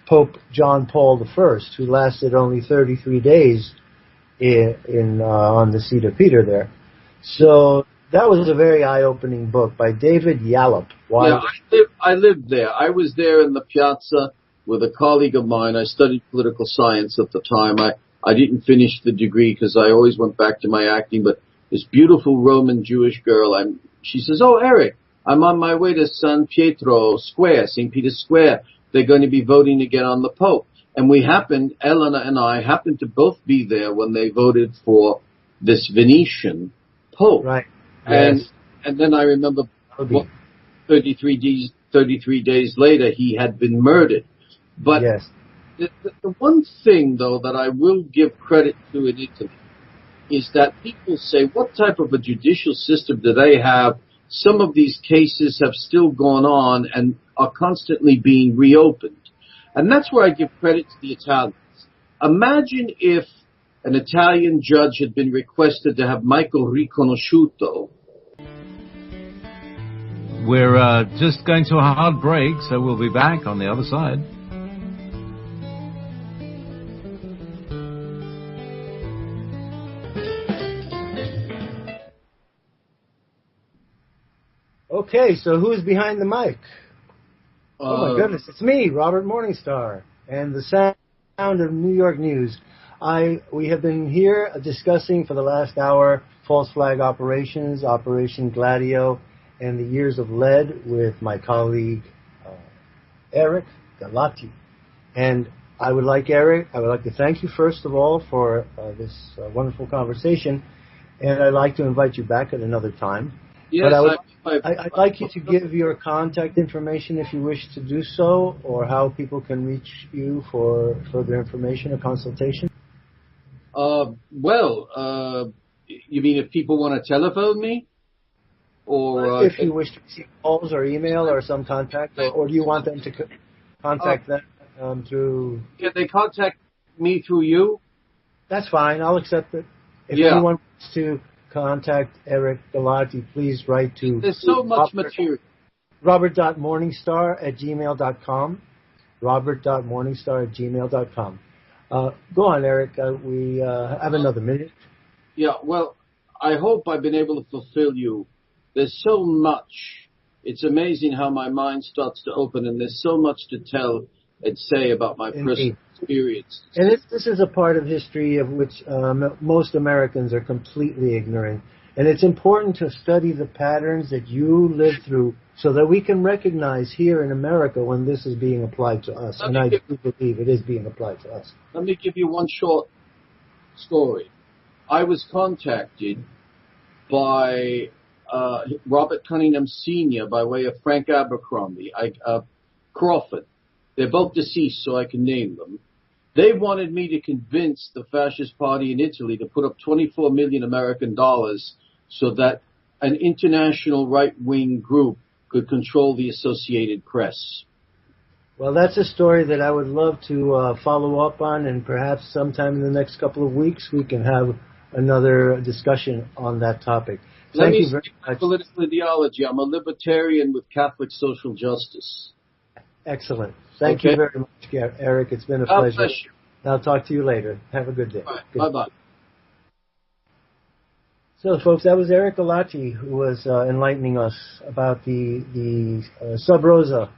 Pope John Paul I, who lasted only 33 days on the seat of Peter there. So that was a very eye-opening book by David Yallop. Yeah, I lived there. I was there in the piazza with a colleague of mine. I studied political science at the time. I didn't finish the degree because I always went back to my acting, but this beautiful Roman Jewish girl, she says, "Oh, Eric, I'm on my way to San Pietro Square, St. Peter's Square. They're going to be voting again on the Pope." And Elena and I happened to both be there when they voted for this Venetian Pope. Right. And then I remember 33 days later, he had been murdered. But the one thing, though, that I will give credit to in Italy is that people say, what type of a judicial system do they have? Some of these cases have still gone on and are constantly being reopened. And that's where I give credit to the Italians. Imagine if an Italian judge had been requested to have Michael riconosciuto. We're just going to a hard break, so we'll be back on the other side. Okay, so who's behind the mic? Oh my goodness, it's me, Robert Morningstar, and the sound of New York news. We have been here discussing for the last hour false flag operations, Operation Gladio, and the years of lead with my colleague Eric Galati. And I would like to thank you first of all for this wonderful conversation, and I'd like to invite you back at another time. Yes, but I'd like you to give your contact information if you wish to do so, or how people can reach you for further information or consultation. You mean if people want to telephone me? Or if you wish to receive calls or email or some contact, or do you want them to contact them through... Can they contact me through you? That's fine. I'll accept it. If anyone wants to contact Eric Galati, please write to... There's so much material. robert.morningstar@gmail.com. robert.morningstar@gmail.com. Go on, Eric. We have another minute. Yeah, well, I hope I've been able to fulfill you. There's so much. It's amazing how my mind starts to open, and there's so much to tell and say about my personal experience. And this is a part of history of which most Americans are completely ignorant. And it's important to study the patterns that you lived through so that we can recognize here in America when this is being applied to us. And I do believe it is being applied to us. Let me give you one short story. I was contacted by Robert Cunningham Sr. by way of Frank Abercrombie, Crawford. They're both deceased, so I can name them. They wanted me to convince the Fascist Party in Italy to put up 24 million American dollars so that an international right-wing group could control the Associated Press? Well, that's a story that I would love to follow up on, and perhaps sometime in the next couple of weeks we can have another discussion on that topic. Let me speak my political ideology. I'm a libertarian with Catholic social justice. Excellent. Thank you very much, Eric. It's been a pleasure. Bless you. I'll talk to you later. Have a good day. Bye-bye. So, folks, that was Eric Galati, who was enlightening us about the sub-rosa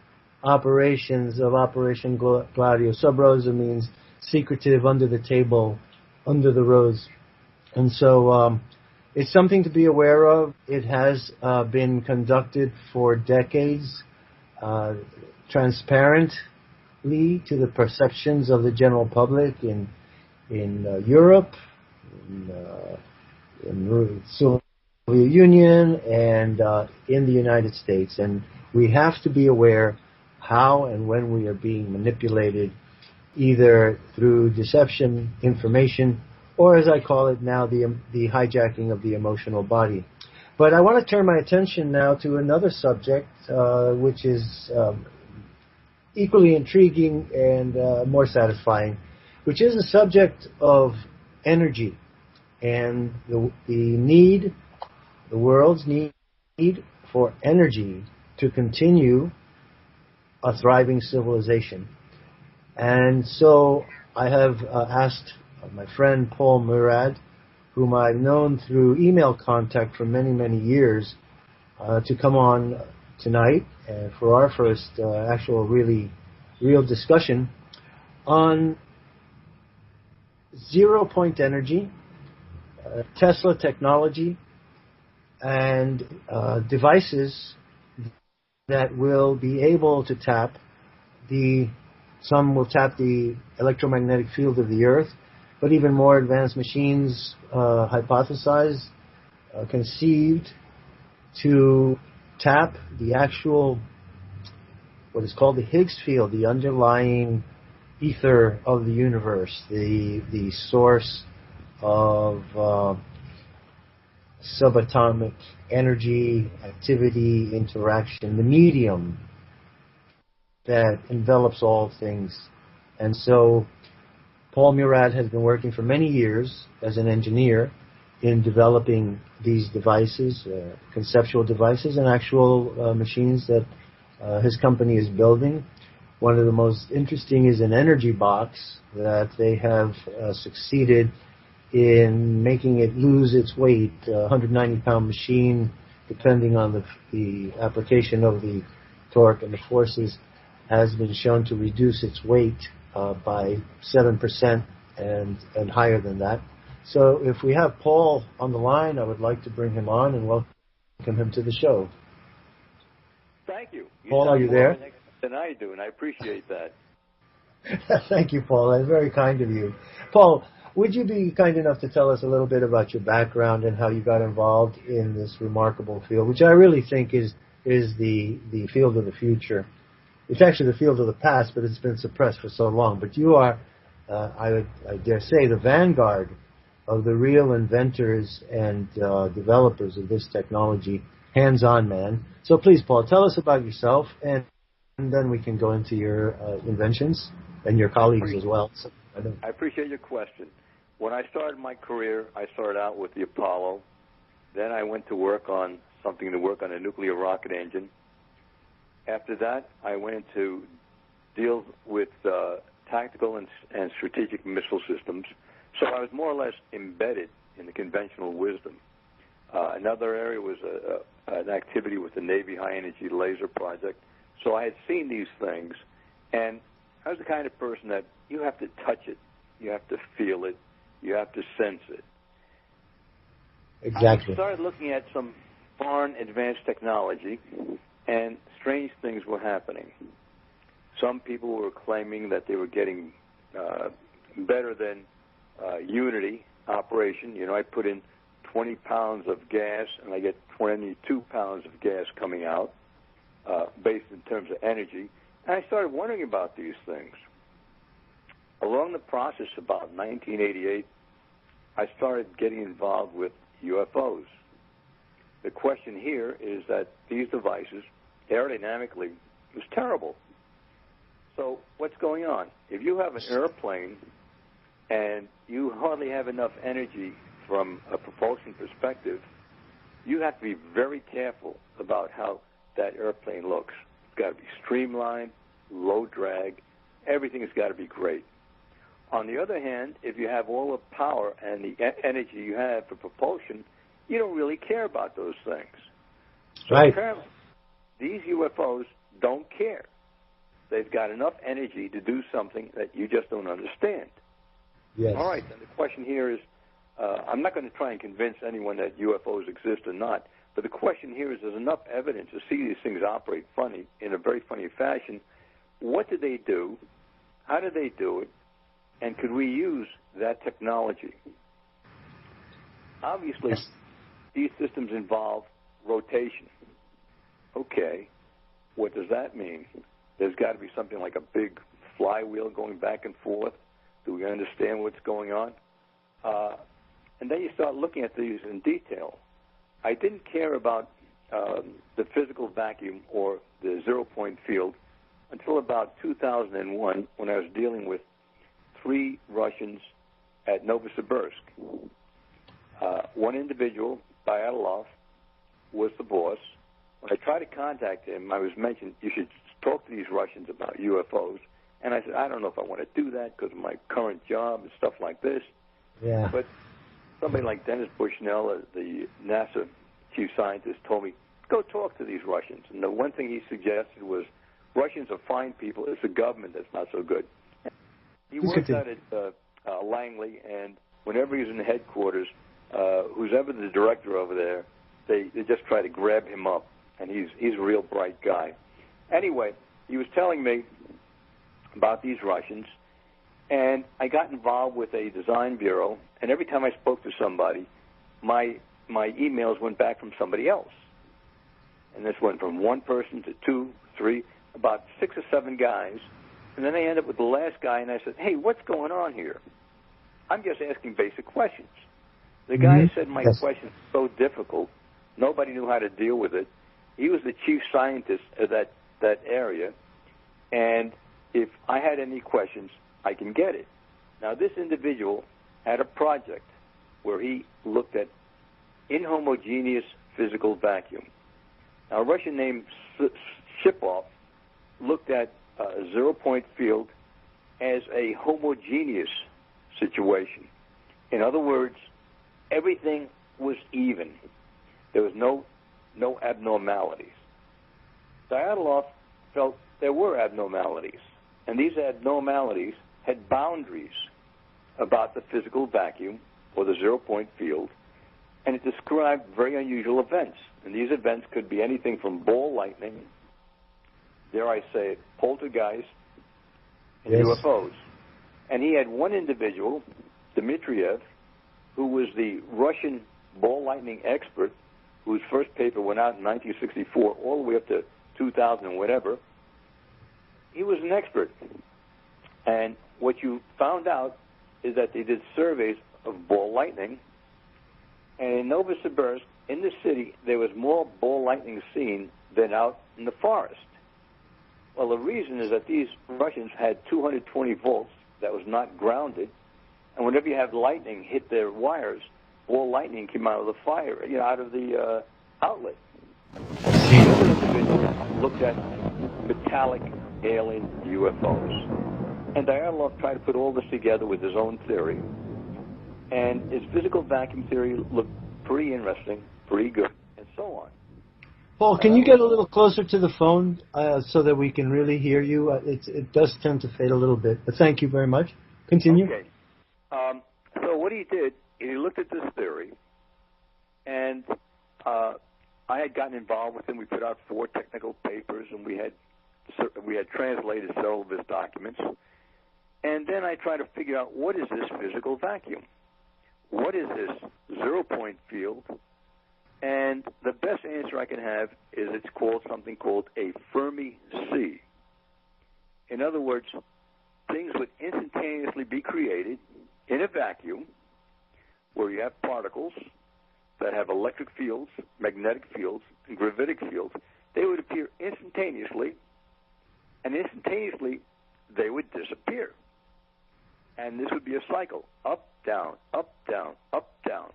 operations of Operation Gladio. Sub-rosa means secretive, under the table, under the rose. And so it's something to be aware of. It has been conducted for decades, transparently to the perceptions of the general public in Europe, in the Soviet Union, and in the United States. And we have to be aware how and when we are being manipulated, either through deception, information, or as I call it now, the hijacking of the emotional body. But I want to turn my attention now to another subject, which is equally intriguing and more satisfying, which is the subject of energy and the world's need for energy to continue a thriving civilization. And so I have asked my friend Paul Murad, whom I've known through email contact for many, many years, to come on tonight for our first actual real discussion on zero-point energy, Tesla technology, and devices that will be able to tap some will tap the electromagnetic field of the Earth, but even more advanced machines hypothesized, conceived to tap the actual, what is called the Higgs Field, the underlying ether of the universe, the source of subatomic energy, activity, interaction, the medium that envelops all things. And so Paul Murad has been working for many years as an engineer in developing these devices, conceptual devices, and actual machines that his company is building. One of the most interesting is an energy box that they have succeeded in making it lose its weight. A 190-pound machine, depending on the application of the torque and the forces, has been shown to reduce its weight by 7% and higher than that. So if we have Paul on the line, I would like to bring him on and welcome him to the show. Thank you. Paul, are you there? Than I do, and I appreciate that. Thank you, Paul. That's very kind of you. Paul, would you be kind enough to tell us a little bit about your background and how you got involved in this remarkable field, which I really think is the field of the future. It's actually the field of the past, but it's been suppressed for so long. But you are, I dare say, the vanguard of the real inventors and developers of this technology, hands-on, man. So please, Paul, tell us about yourself, and then we can go into your inventions and your colleagues as well. So, I appreciate your question. When I started my career, I started out with the Apollo. Then I went to work on something to work on a nuclear rocket engine. After that, I went into deal with tactical and strategic missile systems. So I was more or less embedded in the conventional wisdom. Another area was an activity with the Navy high-energy laser project. So I had seen these things, and I was the kind of person that you have to touch it, you have to feel it, you have to sense it. Exactly. I started looking at some foreign advanced technology, and strange things were happening. Some people were claiming that they were getting better than Unity operation. You know, I put in 20 pounds of gas, and I get 22 pounds of gas coming out, based in terms of energy. And I started wondering about these things. Along the process, about 1988, I started getting involved with UFOs. The question here is that these devices, aerodynamically, is terrible. So what's going on? If you have an airplane and you hardly have enough energy from a propulsion perspective, you have to be very careful about how that airplane looks. It's got to be streamlined, low drag. Everything has got to be great. On the other hand, if you have all the power and the energy you have for propulsion, you don't really care about those things. So right. Apparently, these UFOs don't care. They've got enough energy to do something that you just don't understand. Yes. All right, then the question here is, I'm not going to try and convince anyone that UFOs exist or not, but the question here is, there's enough evidence to see these things operate funny, in a very funny fashion. What did they do? How did they do it? And could we use that technology? Obviously, these systems involve rotation. Okay, what does that mean? There's got to be something like a big flywheel going back and forth. Do we understand what's going on? And then you start looking at these in detail. I didn't care about the physical vacuum or the zero-point field until about 2001, when I was dealing with 3 Russians at Novosibirsk. One individual, Bayatlov, was the boss. When I tried to contact him, I was mentioned, you should talk to these Russians about UFOs. And I said, I don't know if I want to do that because of my current job and stuff like this. Yeah. But somebody like Dennis Bushnell, the NASA chief scientist, told me, go talk to these Russians. And the one thing he suggested was, Russians are fine people. It's the government that's not so good. He worked out at Langley, and whenever he's in the headquarters, who's ever the director over there, they just try to grab him up, and he's a real bright guy. Anyway, he was telling me about these Russians, and I got involved with a design bureau, and every time I spoke to somebody, my emails went back from somebody else. And this went from one person to 2, 3, about 6 or 7 guys, and then I ended up with the last guy, and I said, hey, what's going on here? I'm just asking basic questions. The guy said my question is so difficult, nobody knew how to deal with it. He was the chief scientist of that area, and if I had any questions, I can get it. Now, this individual had a project where he looked at inhomogeneous physical vacuum. Now, a Russian named Shipov looked at a zero-point field as a homogeneous situation. In other words, everything was even. There was no abnormalities. Dyatlov felt there were abnormalities, and these abnormalities had boundaries about the physical vacuum or the zero-point field, and it described very unusual events. And these events could be anything from ball lightning, dare I say it, poltergeist, and UFOs. And he had one individual, Dmitriev, who was the Russian ball lightning expert, whose first paper went out in 1964 all the way up to 2000 and whatever. He was an expert. And what you found out is that they did surveys of ball lightning, and in Novosibirsk, in the city, there was more ball lightning seen than out in the forest. Well, the reason is that these Russians had 220 volts that was not grounded, and whenever you have lightning hit their wires, ball lightning came out of the fire, out of the outlet. Another individual looked at metallic alien UFOs, and Dyatlov tried to put all this together with his own theory, and his physical vacuum theory looked pretty interesting, pretty good, and so on. Paul, can you get a little closer to the phone so that we can really hear you? It does tend to fade a little bit, but thank you very much. Continue. Okay. So what he did, he looked at this theory, and I had gotten involved with him. We put out 4 technical papers, and we had translated several of his documents. And then I tried to figure out, what is this physical vacuum? What is this zero-point field? And the best answer I can have is it's called something called a Fermi sea. In other words, things would instantaneously be created in a vacuum where you have particles, that have electric fields, magnetic fields, and gravitic fields, they would appear instantaneously, and instantaneously they would disappear. And this would be a cycle, up, down, up, down, up, down.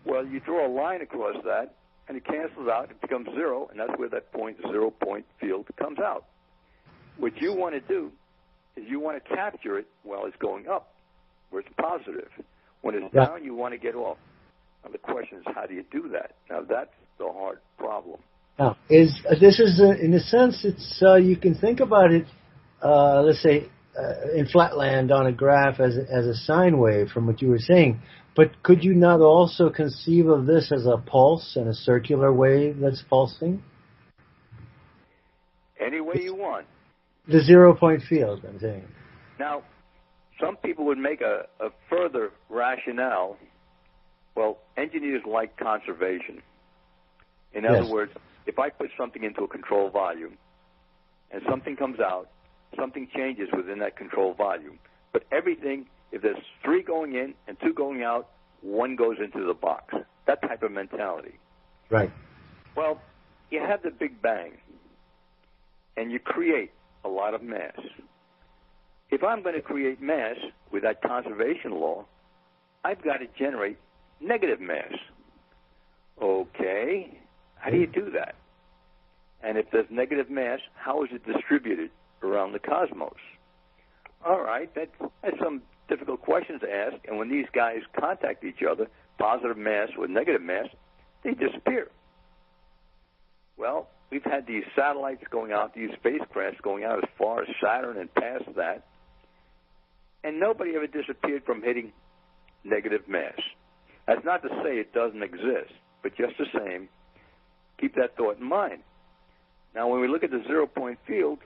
Well, you draw a line across that, and it cancels out, it becomes zero, and that's where that zero-point field comes out. What you want to do is you want to capture it while it's going up, where it's positive. When it's down, you want to get off. Now, the question is, how do you do that? Now, that's the hard problem. Now, in a sense, it's you can think about it, let's say, in flatland on a graph as a sine wave from what you were saying. But could you not also conceive of this as a pulse and a circular wave that's pulsing? Any way you want. The 0-point field, I'm saying. Now, some people would make a further rationale. Well, engineers like conservation. In other words, if I put something into a control volume and something comes out, something changes within that control volume. But everything, if there's 3 going in and 2 going out, 1 goes into the box. That type of mentality. Right. Well, you have the Big Bang, and you create a lot of mass. If I'm going to create mass with that conservation law, I've got to generate negative mass. Okay, how do you do that? And if there's negative mass, how is it distributed around the cosmos? All right, that's some difficult questions to ask, and when these guys contact each other, positive mass with negative mass, they disappear. Well, we've had these satellites going out, these spacecrafts going out as far as Saturn and past that, and nobody ever disappeared from hitting negative mass. That's not to say it doesn't exist, but just the same, keep that thought in mind. Now, when we look at the 0-point field,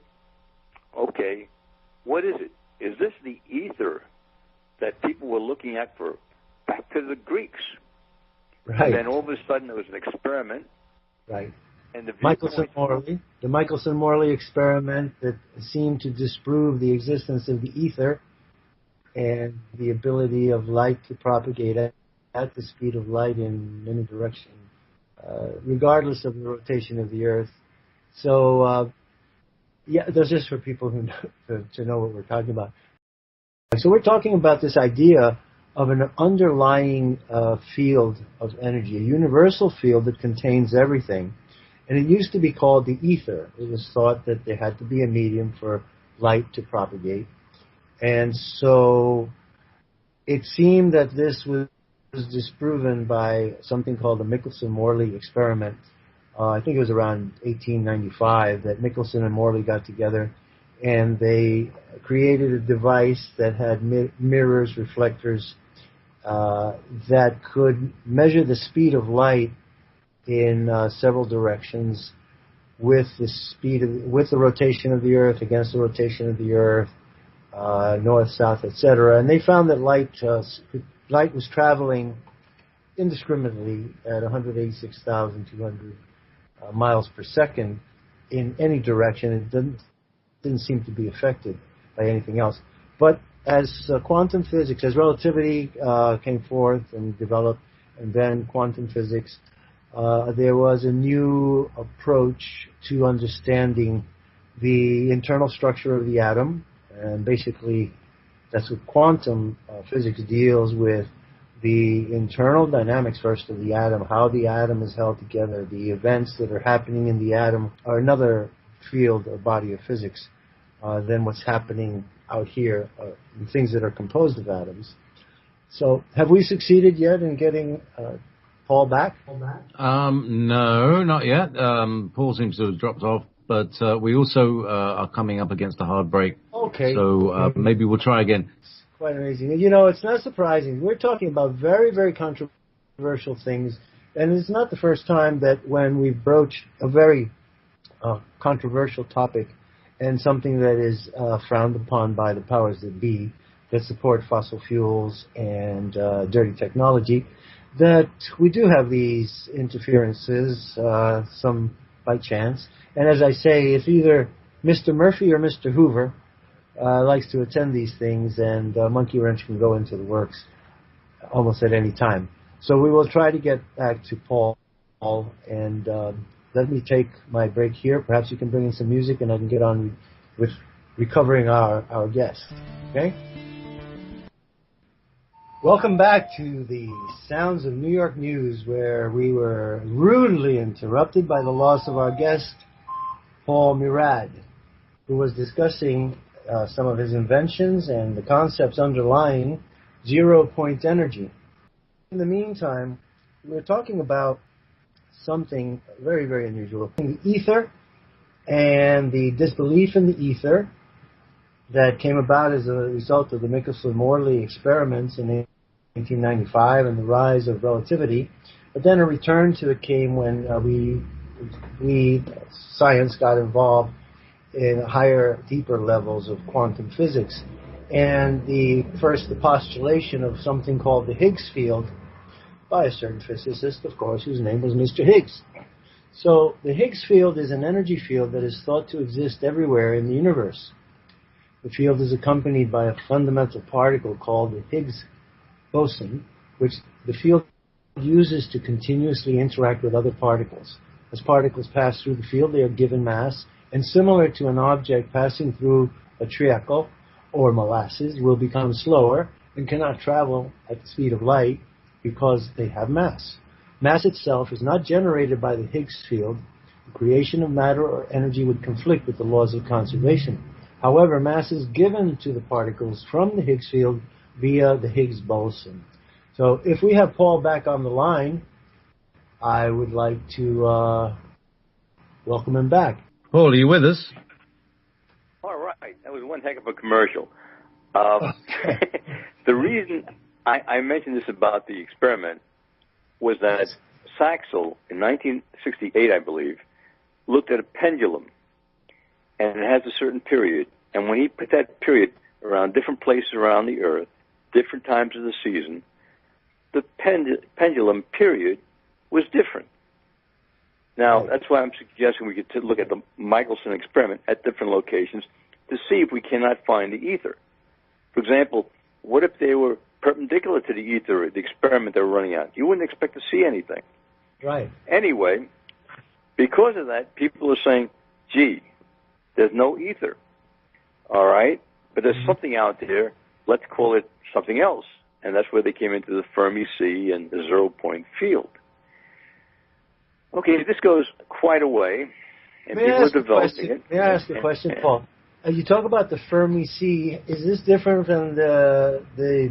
okay, what is it? Is this the ether that people were looking at for back to the Greeks? Right. And then all of a sudden there was an experiment. Right. And the Michelson-Morley experiment that seemed to disprove the existence of the ether and the ability of light to propagate at the speed of light in any direction, regardless of the rotation of the Earth. So, that's just for people who to know what we're talking about. So we're talking about this idea of an underlying field of energy, a universal field that contains everything. And it used to be called the ether. It was thought that there had to be a medium for light to propagate. And so it seemed that this was disproven by something called the Michelson-Morley experiment. I think it was around 1895 that Michelson and Morley got together and they created a device that had mirrors, reflectors, that could measure the speed of light in several directions with the rotation of the Earth, against the rotation of the Earth, north, south, etc. And they found that light was traveling indiscriminately at 186,200 miles per second in any direction. It didn't seem to be affected by anything else. But as quantum physics, as relativity came forth and developed, and then quantum physics, there was a new approach to understanding the internal structure of the atom, and basically that's what quantum physics deals with, the internal dynamics first of the atom, how the atom is held together, the events that are happening in the atom are another field or body of physics than what's happening out here, things that are composed of atoms. So have we succeeded yet in getting Paul back? No, not yet. Paul seems to have dropped off, but we also are coming up against a hard break. Okay. So maybe we'll try again. Quite amazing. You know, it's not surprising. We're talking about very, very controversial things, and it's not the first time that when we've broached a very controversial topic and something that is frowned upon by the powers that be that support fossil fuels and dirty technology, that we do have these interferences, some by chance. And as I say, it's either Mr. Murphy or Mr. Hoover likes to attend these things, and Monkey Wrench can go into the works almost at any time. So we will try to get back to Paul, and let me take my break here. Perhaps you can bring in some music, and I can get on with recovering our guest. Okay? Welcome back to the Sounds of New York News, where we were rudely interrupted by the loss of our guest, Paul Murad, who was discussing some of his inventions and the concepts underlying zero-point energy. In the meantime, we were talking about something very, very unusual, the ether and the disbelief in the ether that came about as a result of the Michelson-Morley experiments in 1895 and the rise of relativity. But then a return to it came when science got involved in higher, deeper levels of quantum physics. And the postulation of something called the Higgs Field by a certain physicist, of course, whose name was Mr. Higgs. So the Higgs field is an energy field that is thought to exist everywhere in the universe. The field is accompanied by a fundamental particle called the Higgs Boson, which the field uses to continuously interact with other particles. As particles pass through the field, they are given mass, and similar to an object passing through a treacle or molasses, will become slower and cannot travel at the speed of light because they have mass. Mass itself is not generated by the Higgs field. The creation of matter or energy would conflict with the laws of conservation. However, mass is given to the particles from the Higgs field via the Higgs boson. So if we have Paul back on the line, I would like to welcome him back. Paul, are you with us? All right. That was one heck of a commercial. The reason I mentioned this about the experiment was that Saxel, in 1968, I believe, looked at a pendulum, and it has a certain period. And when he put that period around different places around the Earth, different times of the season, the pendulum period was different. Now, that's why I'm suggesting we could look at the Michelson experiment at different locations to see if we cannot find the ether. For example, what if they were perpendicular to the ether, the experiment they were running out? You wouldn't expect to see anything. Right. Anyway, because of that, people are saying, gee, there's no ether. All right? But there's something out there. Let's call it something else. And that's where they came into the Fermi sea and the zero-point field. Okay, this goes quite a way, and people are developing it. May I ask a question, Paul? You talk about the Fermi sea. Is this different than the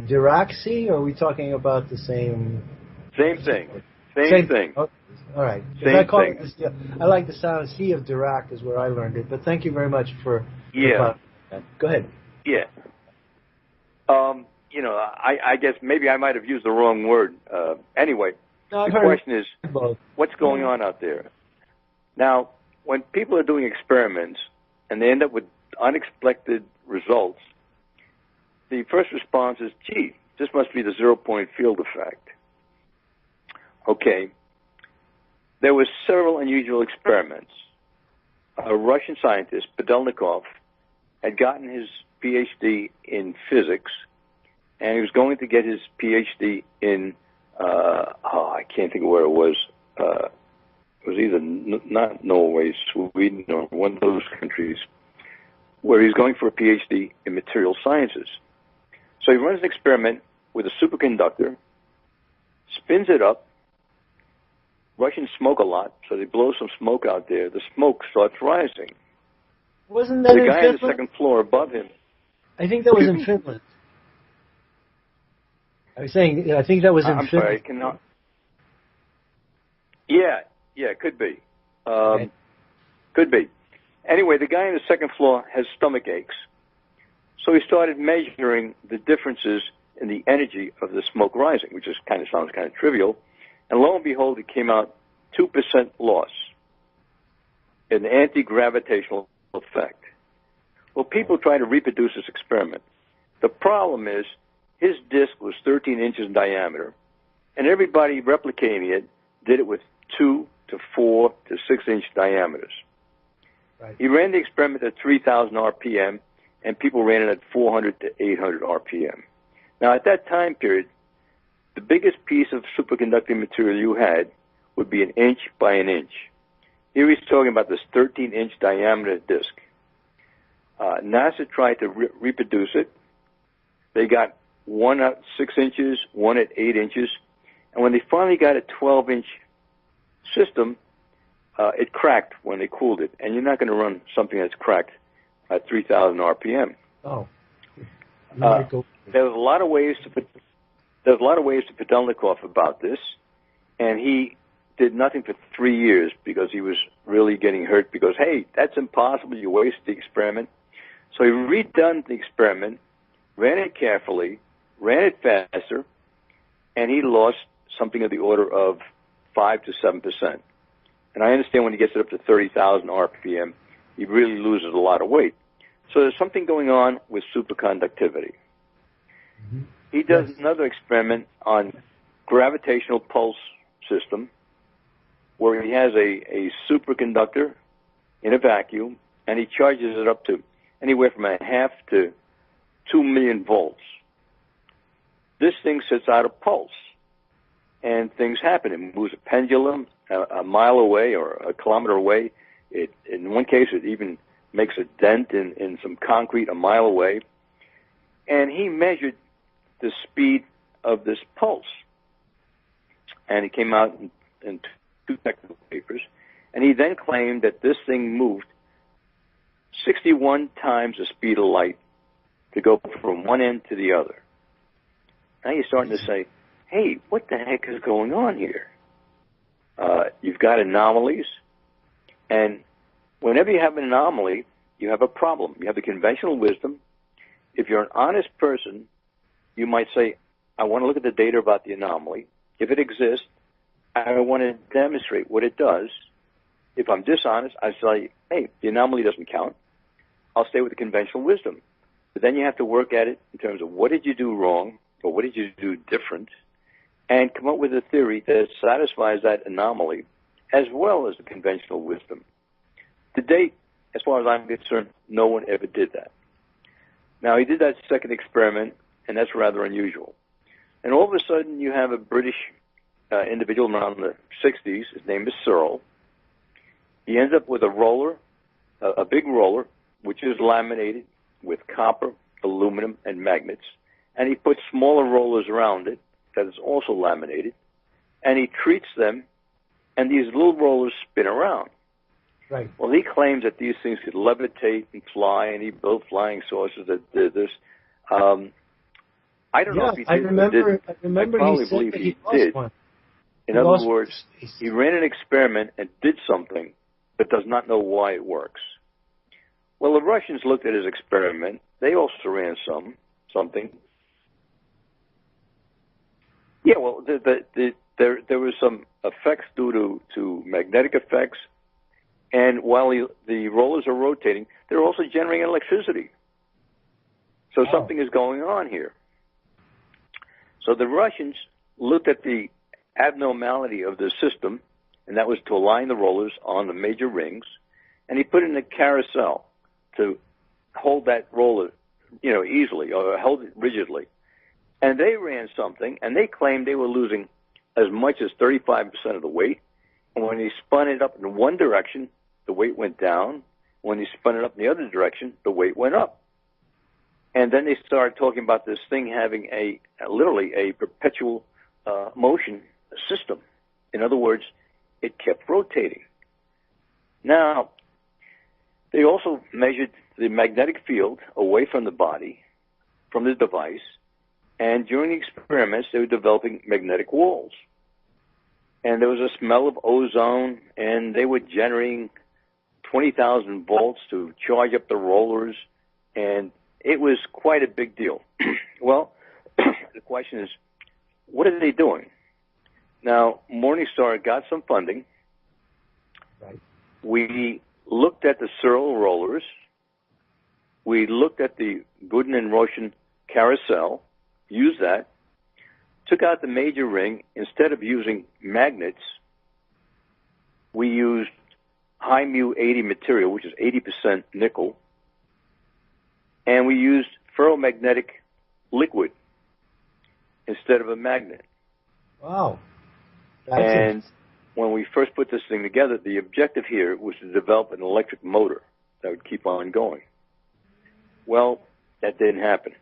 Dirac sea, or are we talking about the same? Same thing. Same thing. Oh, all right. Same thing. I like the sound. Sea of Dirac is where I learned it. But thank you very much for. Yeah. Go ahead. Yeah. I guess maybe I might have used the wrong word. Anyway, the question is, what's going on out there? Now, when people are doing experiments and they end up with unexpected results, the first response is, gee, this must be the zero-point field effect. Okay. There were several unusual experiments. A Russian scientist, Podelnikov, had gotten his PhD in physics, and he was going to get his PhD in, I can't think of where it was. It was either not Norway, Sweden, or one of those countries, where he's going for a PhD in material sciences. So he runs an experiment with a superconductor, spins it up. Russians smoke a lot, so they blow some smoke out there. The smoke starts rising. Wasn't that the in guy Finland? on the second floor above him? I think that was in Finland. I was saying, I think that was in Finland. I'm sorry, cannot. Yeah, could be. Okay. Could be. Anyway, the guy on the second floor has stomach aches. So he started measuring the differences in the energy of the smoke rising, which sounds kind of trivial. And lo and behold, it came out 2% loss, an anti-gravitational effect. Well, people try to reproduce this experiment. The problem is his disk was 13 inches in diameter, and everybody replicating it did it with 2 to 4 to 6 inch diameters. Right. He ran the experiment at 3,000 RPM, and people ran it at 400 to 800 RPM. Now, at that time period, the biggest piece of superconducting material you had would be 1 inch by 1 inch. Here he's talking about this 13-inch diameter disk. NASA tried to reproduce it. They got one at 6 inches, one at 8 inches, and when they finally got a 12-inch system, it cracked when they cooled it. And you're not going to run something that's cracked at 3,000 RPM. Oh. There's a lot of ways to Potelnikov about this, and he did nothing for 3 years because he was really getting hurt because, hey, that's impossible, you wasted the experiment. So he redone the experiment, ran it carefully, ran it faster, and he lost something of the order of 5 to 7%. And I understand when he gets it up to 30,000 RPM, he really loses a lot of weight. So there's something going on with superconductivity. Mm-hmm. He does another experiment on gravitational pulse system where he has a superconductor in a vacuum, and he charges it up to anywhere from 0.5 to 2 million volts. This thing sets out a pulse, and things happen. It moves a pendulum a mile away or a kilometer away. In one case, it even makes a dent in some concrete a mile away. And he measured the speed of this pulse. And he came out in 2 technical papers. And he then claimed that this thing moved 61 times the speed of light to go from one end to the other. Now you're starting to say, hey, what the heck is going on here? You've got anomalies, and whenever you have an anomaly, you have a problem. You have the conventional wisdom. If you're an honest person, you might say, I want to look at the data about the anomaly. If it exists, I want to demonstrate what it does. If I'm dishonest, I say, hey, the anomaly doesn't count. I'll stay with the conventional wisdom. But then you have to work at it in terms of what did you do wrong or what did you do different, and come up with a theory that satisfies that anomaly as well as the conventional wisdom. To date, as far as I'm concerned, no one ever did that. Now, he did that second experiment, and that's rather unusual. And all of a sudden, you have a British individual around the 60s. His name is Searl. He ends up with a roller, a big roller, which is laminated with copper, aluminum, and magnets. And he puts smaller rollers around it that is also laminated. And he treats them, and these little rollers spin around. Right. Well, he claims that these things could levitate and fly, and he built flying saucers that did this. I don't know if he did. I remember probably he said believe that he lost did. one. In other words, he ran an experiment and did something, but does not know why it works. Well, the Russians looked at his experiment. They also ran something. Yeah, well, there were some effects due to magnetic effects, and while the rollers are rotating, they're also generating electricity. So something is going on here. So the Russians looked at the abnormality of the system, and that was to align the rollers on the major rings, and he put in a carousel to hold that roller, easily, or hold it rigidly. And they ran something, and they claimed they were losing as much as 35% of the weight. And when they spun it up in one direction, the weight went down. When they spun it up in the other direction, the weight went up. And then they started talking about this thing having literally a perpetual motion system. In other words, it kept rotating. Now, they also measured the magnetic field away from the body, from the device, and during the experiments, they were developing magnetic walls. And there was a smell of ozone, and they were generating 20,000 volts to charge up the rollers, and it was quite a big deal. Well, the question is, what are they doing? Now, Morningstar got some funding. Right. We looked at the Searl rollers. We looked at the Gooden and Roshan carousel, used that, took out the major ring. Instead of using magnets, we used high mu 80 material, which is 80% nickel, and we used ferromagnetic liquid instead of a magnet. Wow. That's And when we first put this thing together, the objective here was to develop an electric motor that would keep on going. Well, that didn't happen.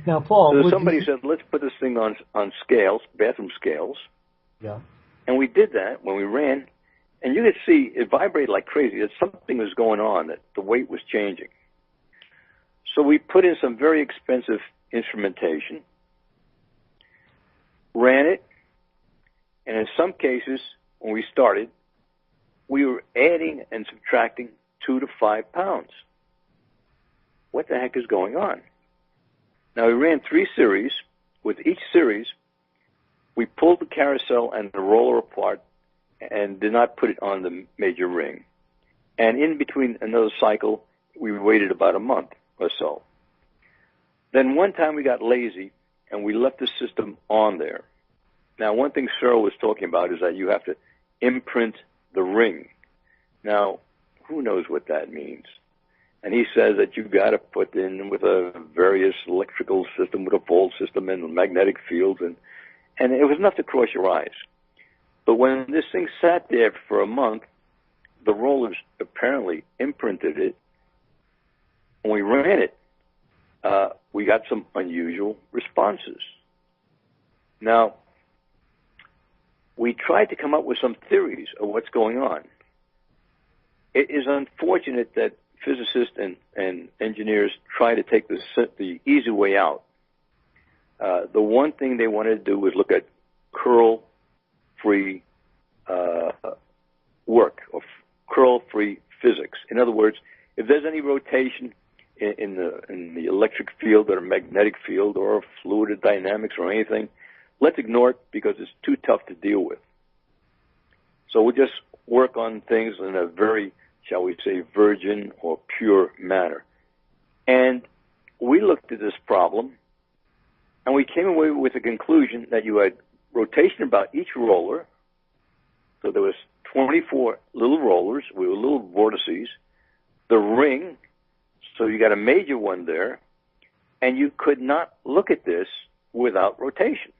Now, Paul, So somebody said, let's put this thing on scales, bathroom scales. Yeah. And we did that when we ran. And you could see it vibrated like crazy, that something was going on, that the weight was changing. So we put in some very expensive instrumentation, ran it, and in some cases, when we started, we were adding and subtracting 2 to 5 pounds. What the heck is going on? Now, we ran 3 series. With each series, we pulled the carousel and the roller apart and did not put it on the major ring. And in between another cycle, we waited about a month or so. Then one time we got lazy, and we left the system on there. Now, one thing Searl was talking about is that you have to imprint the ring. Now, who knows what that means? And he says that you've got to put in with a various electrical system, with a volt system and magnetic fields, and it was enough to cross your eyes. But when this thing sat there for a month, the rollers apparently imprinted it. When we ran it, we got some unusual responses. Now, we tried to come up with some theories of what's going on. It is unfortunate that physicists and engineers try to take the easy way out. The one thing they wanted to do was look at curl-free work, or curl-free physics. In other words, if there's any rotation in the electric field or magnetic field or fluid dynamics or anything, let's ignore it because it's too tough to deal with. So we'll just work on things in a very, shall we say, virgin or pure manner. And we looked at this problem, and we came away with a conclusion that you had rotation about each roller. So there was 24 little rollers with little vortices. The ring, so you got a major one there, and you could not look at this without rotation.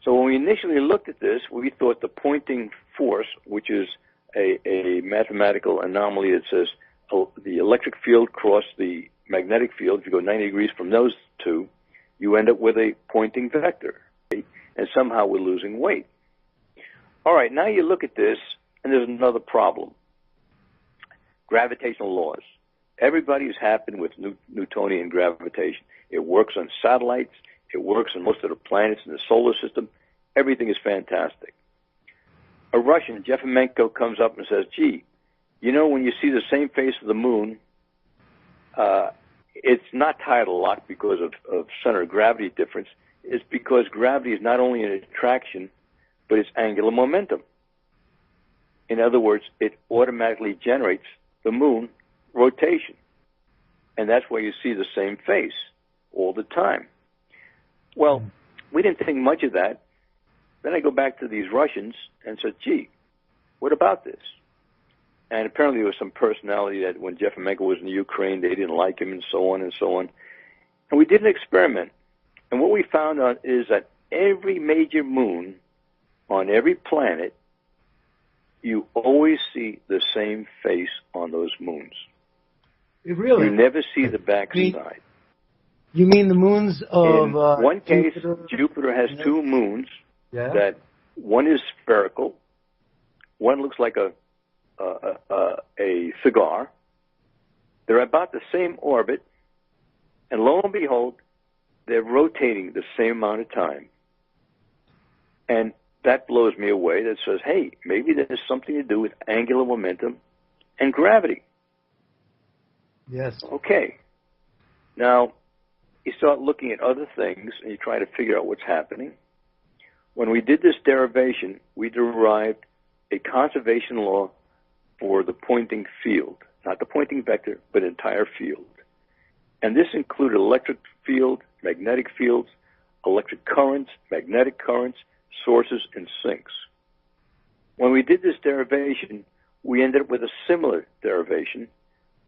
So when we initially looked at this, we thought the pointing force, which is a mathematical anomaly that says the electric field cross the magnetic field, if you go 90 degrees from those two, you end up with a pointing vector, and somehow we're losing weight. All right, now you look at this, and there's another problem. Gravitational laws. Everybody is happy with Newtonian gravitation. It works on satellites. It works on most of the planets in the solar system. Everything is fantastic. A Russian, Jeffermenko, comes up and says, gee, you know, when you see the same face of the moon, it's not tidal lock because of center of gravity difference. It's because gravity is not only an attraction, but it's angular momentum. In other words, it automatically generates the moon rotation. And that's why you see the same face all the time. Well, we didn't think much of that. Then I go back to these Russians and said, gee, what about this? And apparently there was some personality that when Jeffermenko was in Ukraine, they didn't like him and so on and so on. And we did an experiment. And what we found out is that every major moon on every planet, you always see the same face on those moons. Really? You never see the backside. You mean the moons of... In one case, Jupiter has 2 moons. Yeah. That one is spherical, one looks like a cigar. They're about the same orbit, and lo and behold, they're rotating the same amount of time. And that blows me away. That says, hey, maybe there's something to do with angular momentum and gravity. Yes. Okay. Now, you start looking at other things, and you try to figure out what's happening. When we did this derivation, we derived a conservation law for the pointing field, not the pointing vector, but entire field. And this included electric field, magnetic fields, electric currents, magnetic currents, sources, and sinks. When we did this derivation, we ended up with a similar derivation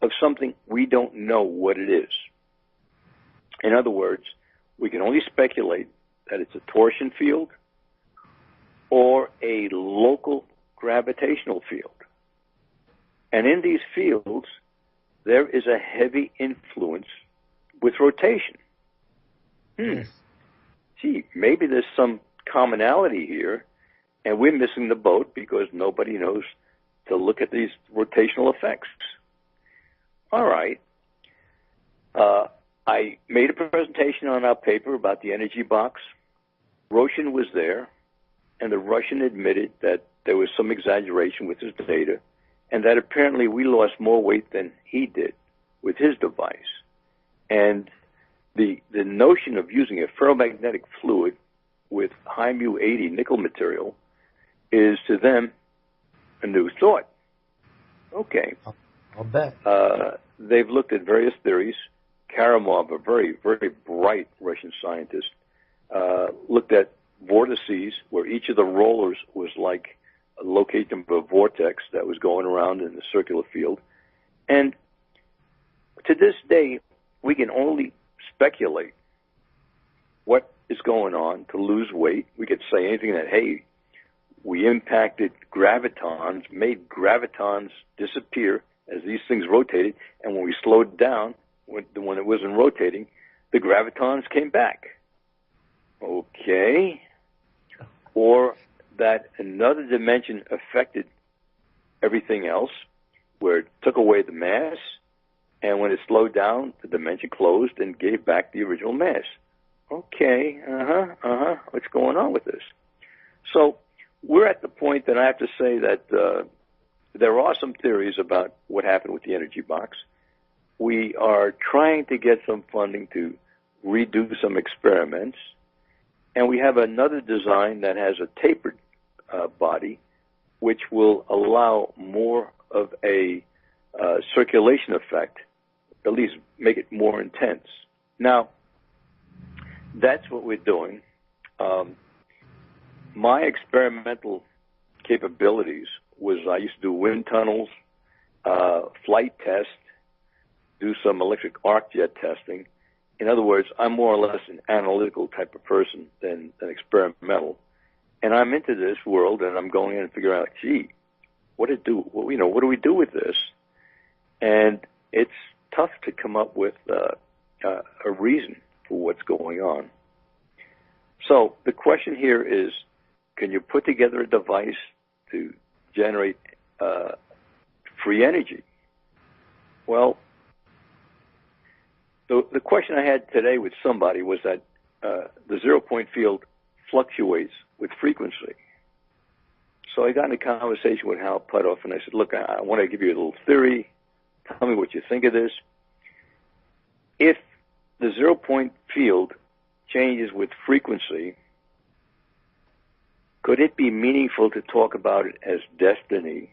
of something we don't know what it is. In other words, we can only speculate that it's a torsion field or a local gravitational field. And in these fields, there is a heavy influence with rotation. Gee, maybe there's some commonality here, and we're missing the boat because nobody knows to look at these rotational effects. All right. I made a presentation on our paper about the energy box. Roshan was there, and the Russian admitted that there was some exaggeration with his data, and that apparently we lost more weight than he did with his device. And the notion of using a ferromagnetic fluid with high mu-80 nickel material is to them a new thought. Okay. I'll bet. They've looked at various theories. Karamov, a very, very bright Russian scientist, looked at vortices where each of the rollers was like a location of a vortex that was going around in the circular field. And to this day, we can only speculate what is going on to lose weight. We could say anything that, hey, we impacted gravitons, made gravitons disappear as these things rotated, and when we slowed down, when it wasn't rotating, the gravitons came back. Okay. Or that another dimension affected everything else, where it took away the mass, and when it slowed down, the dimension closed and gave back the original mass. Okay, what's going on with this? So we're at the point that I have to say that there are some theories about what happened with the energy box. We are trying to get some funding to redo some experiments, and we have another design that has a tapered body, which will allow more of a circulation effect, at least make it more intense. Now, that's what we're doing. My experimental capabilities was I used to do wind tunnels, flight tests, do some electric arc jet testing. In other words, I'm more or less an analytical type of person than experimental. And I'm into this world, and I'm going in and figuring out, gee, what do we do with this? And it's tough to come up with a reason for what's going on. So the question here is, can you put together a device to generate free energy? Well, the question I had today with somebody was that the zero-point field fluctuates with frequency. So I got in a conversation with Hal Puthoff, and I said, look, I want to give you a little theory. Tell me what you think of this. If the zero-point field changes with frequency, could it be meaningful to talk about it as density,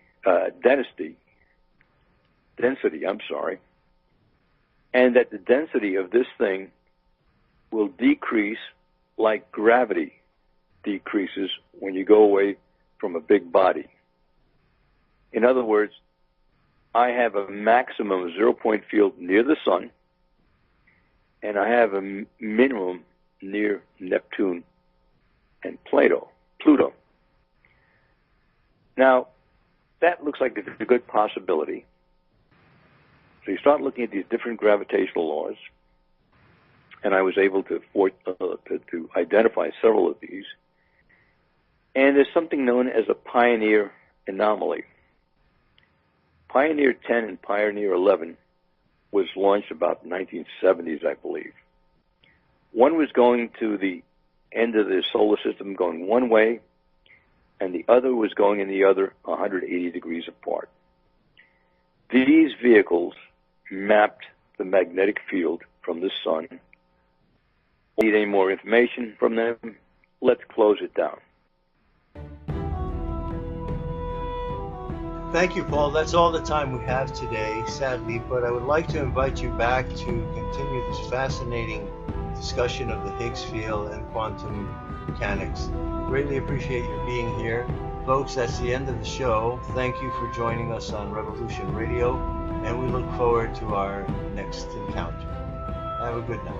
and that the density of this thing will decrease like gravity decreases when you go away from a big body? In other words, I have a maximum zero-point field near the sun, and I have a minimum near Neptune and Pluto. Now, that looks like it's a good possibility. So you start looking at these different gravitational laws, and I was able to identify several of these. And there's something known as a Pioneer anomaly. Pioneer 10 and Pioneer 11 was launched about the 1970s, I believe. One was going to the end of the solar system going one way, and the other was going in the other 180 degrees apart. These vehicles mapped the magnetic field from the sun. Need any more information from them? Let's close it down. Thank you, Paul. That's all the time we have today, sadly, but I would like to invite you back to continue this fascinating discussion of the Higgs field and quantum mechanics. Greatly appreciate your being here. Folks, that's the end of the show. Thank you for joining us on Revolution Radio, and we look forward to our next encounter. Have a good night.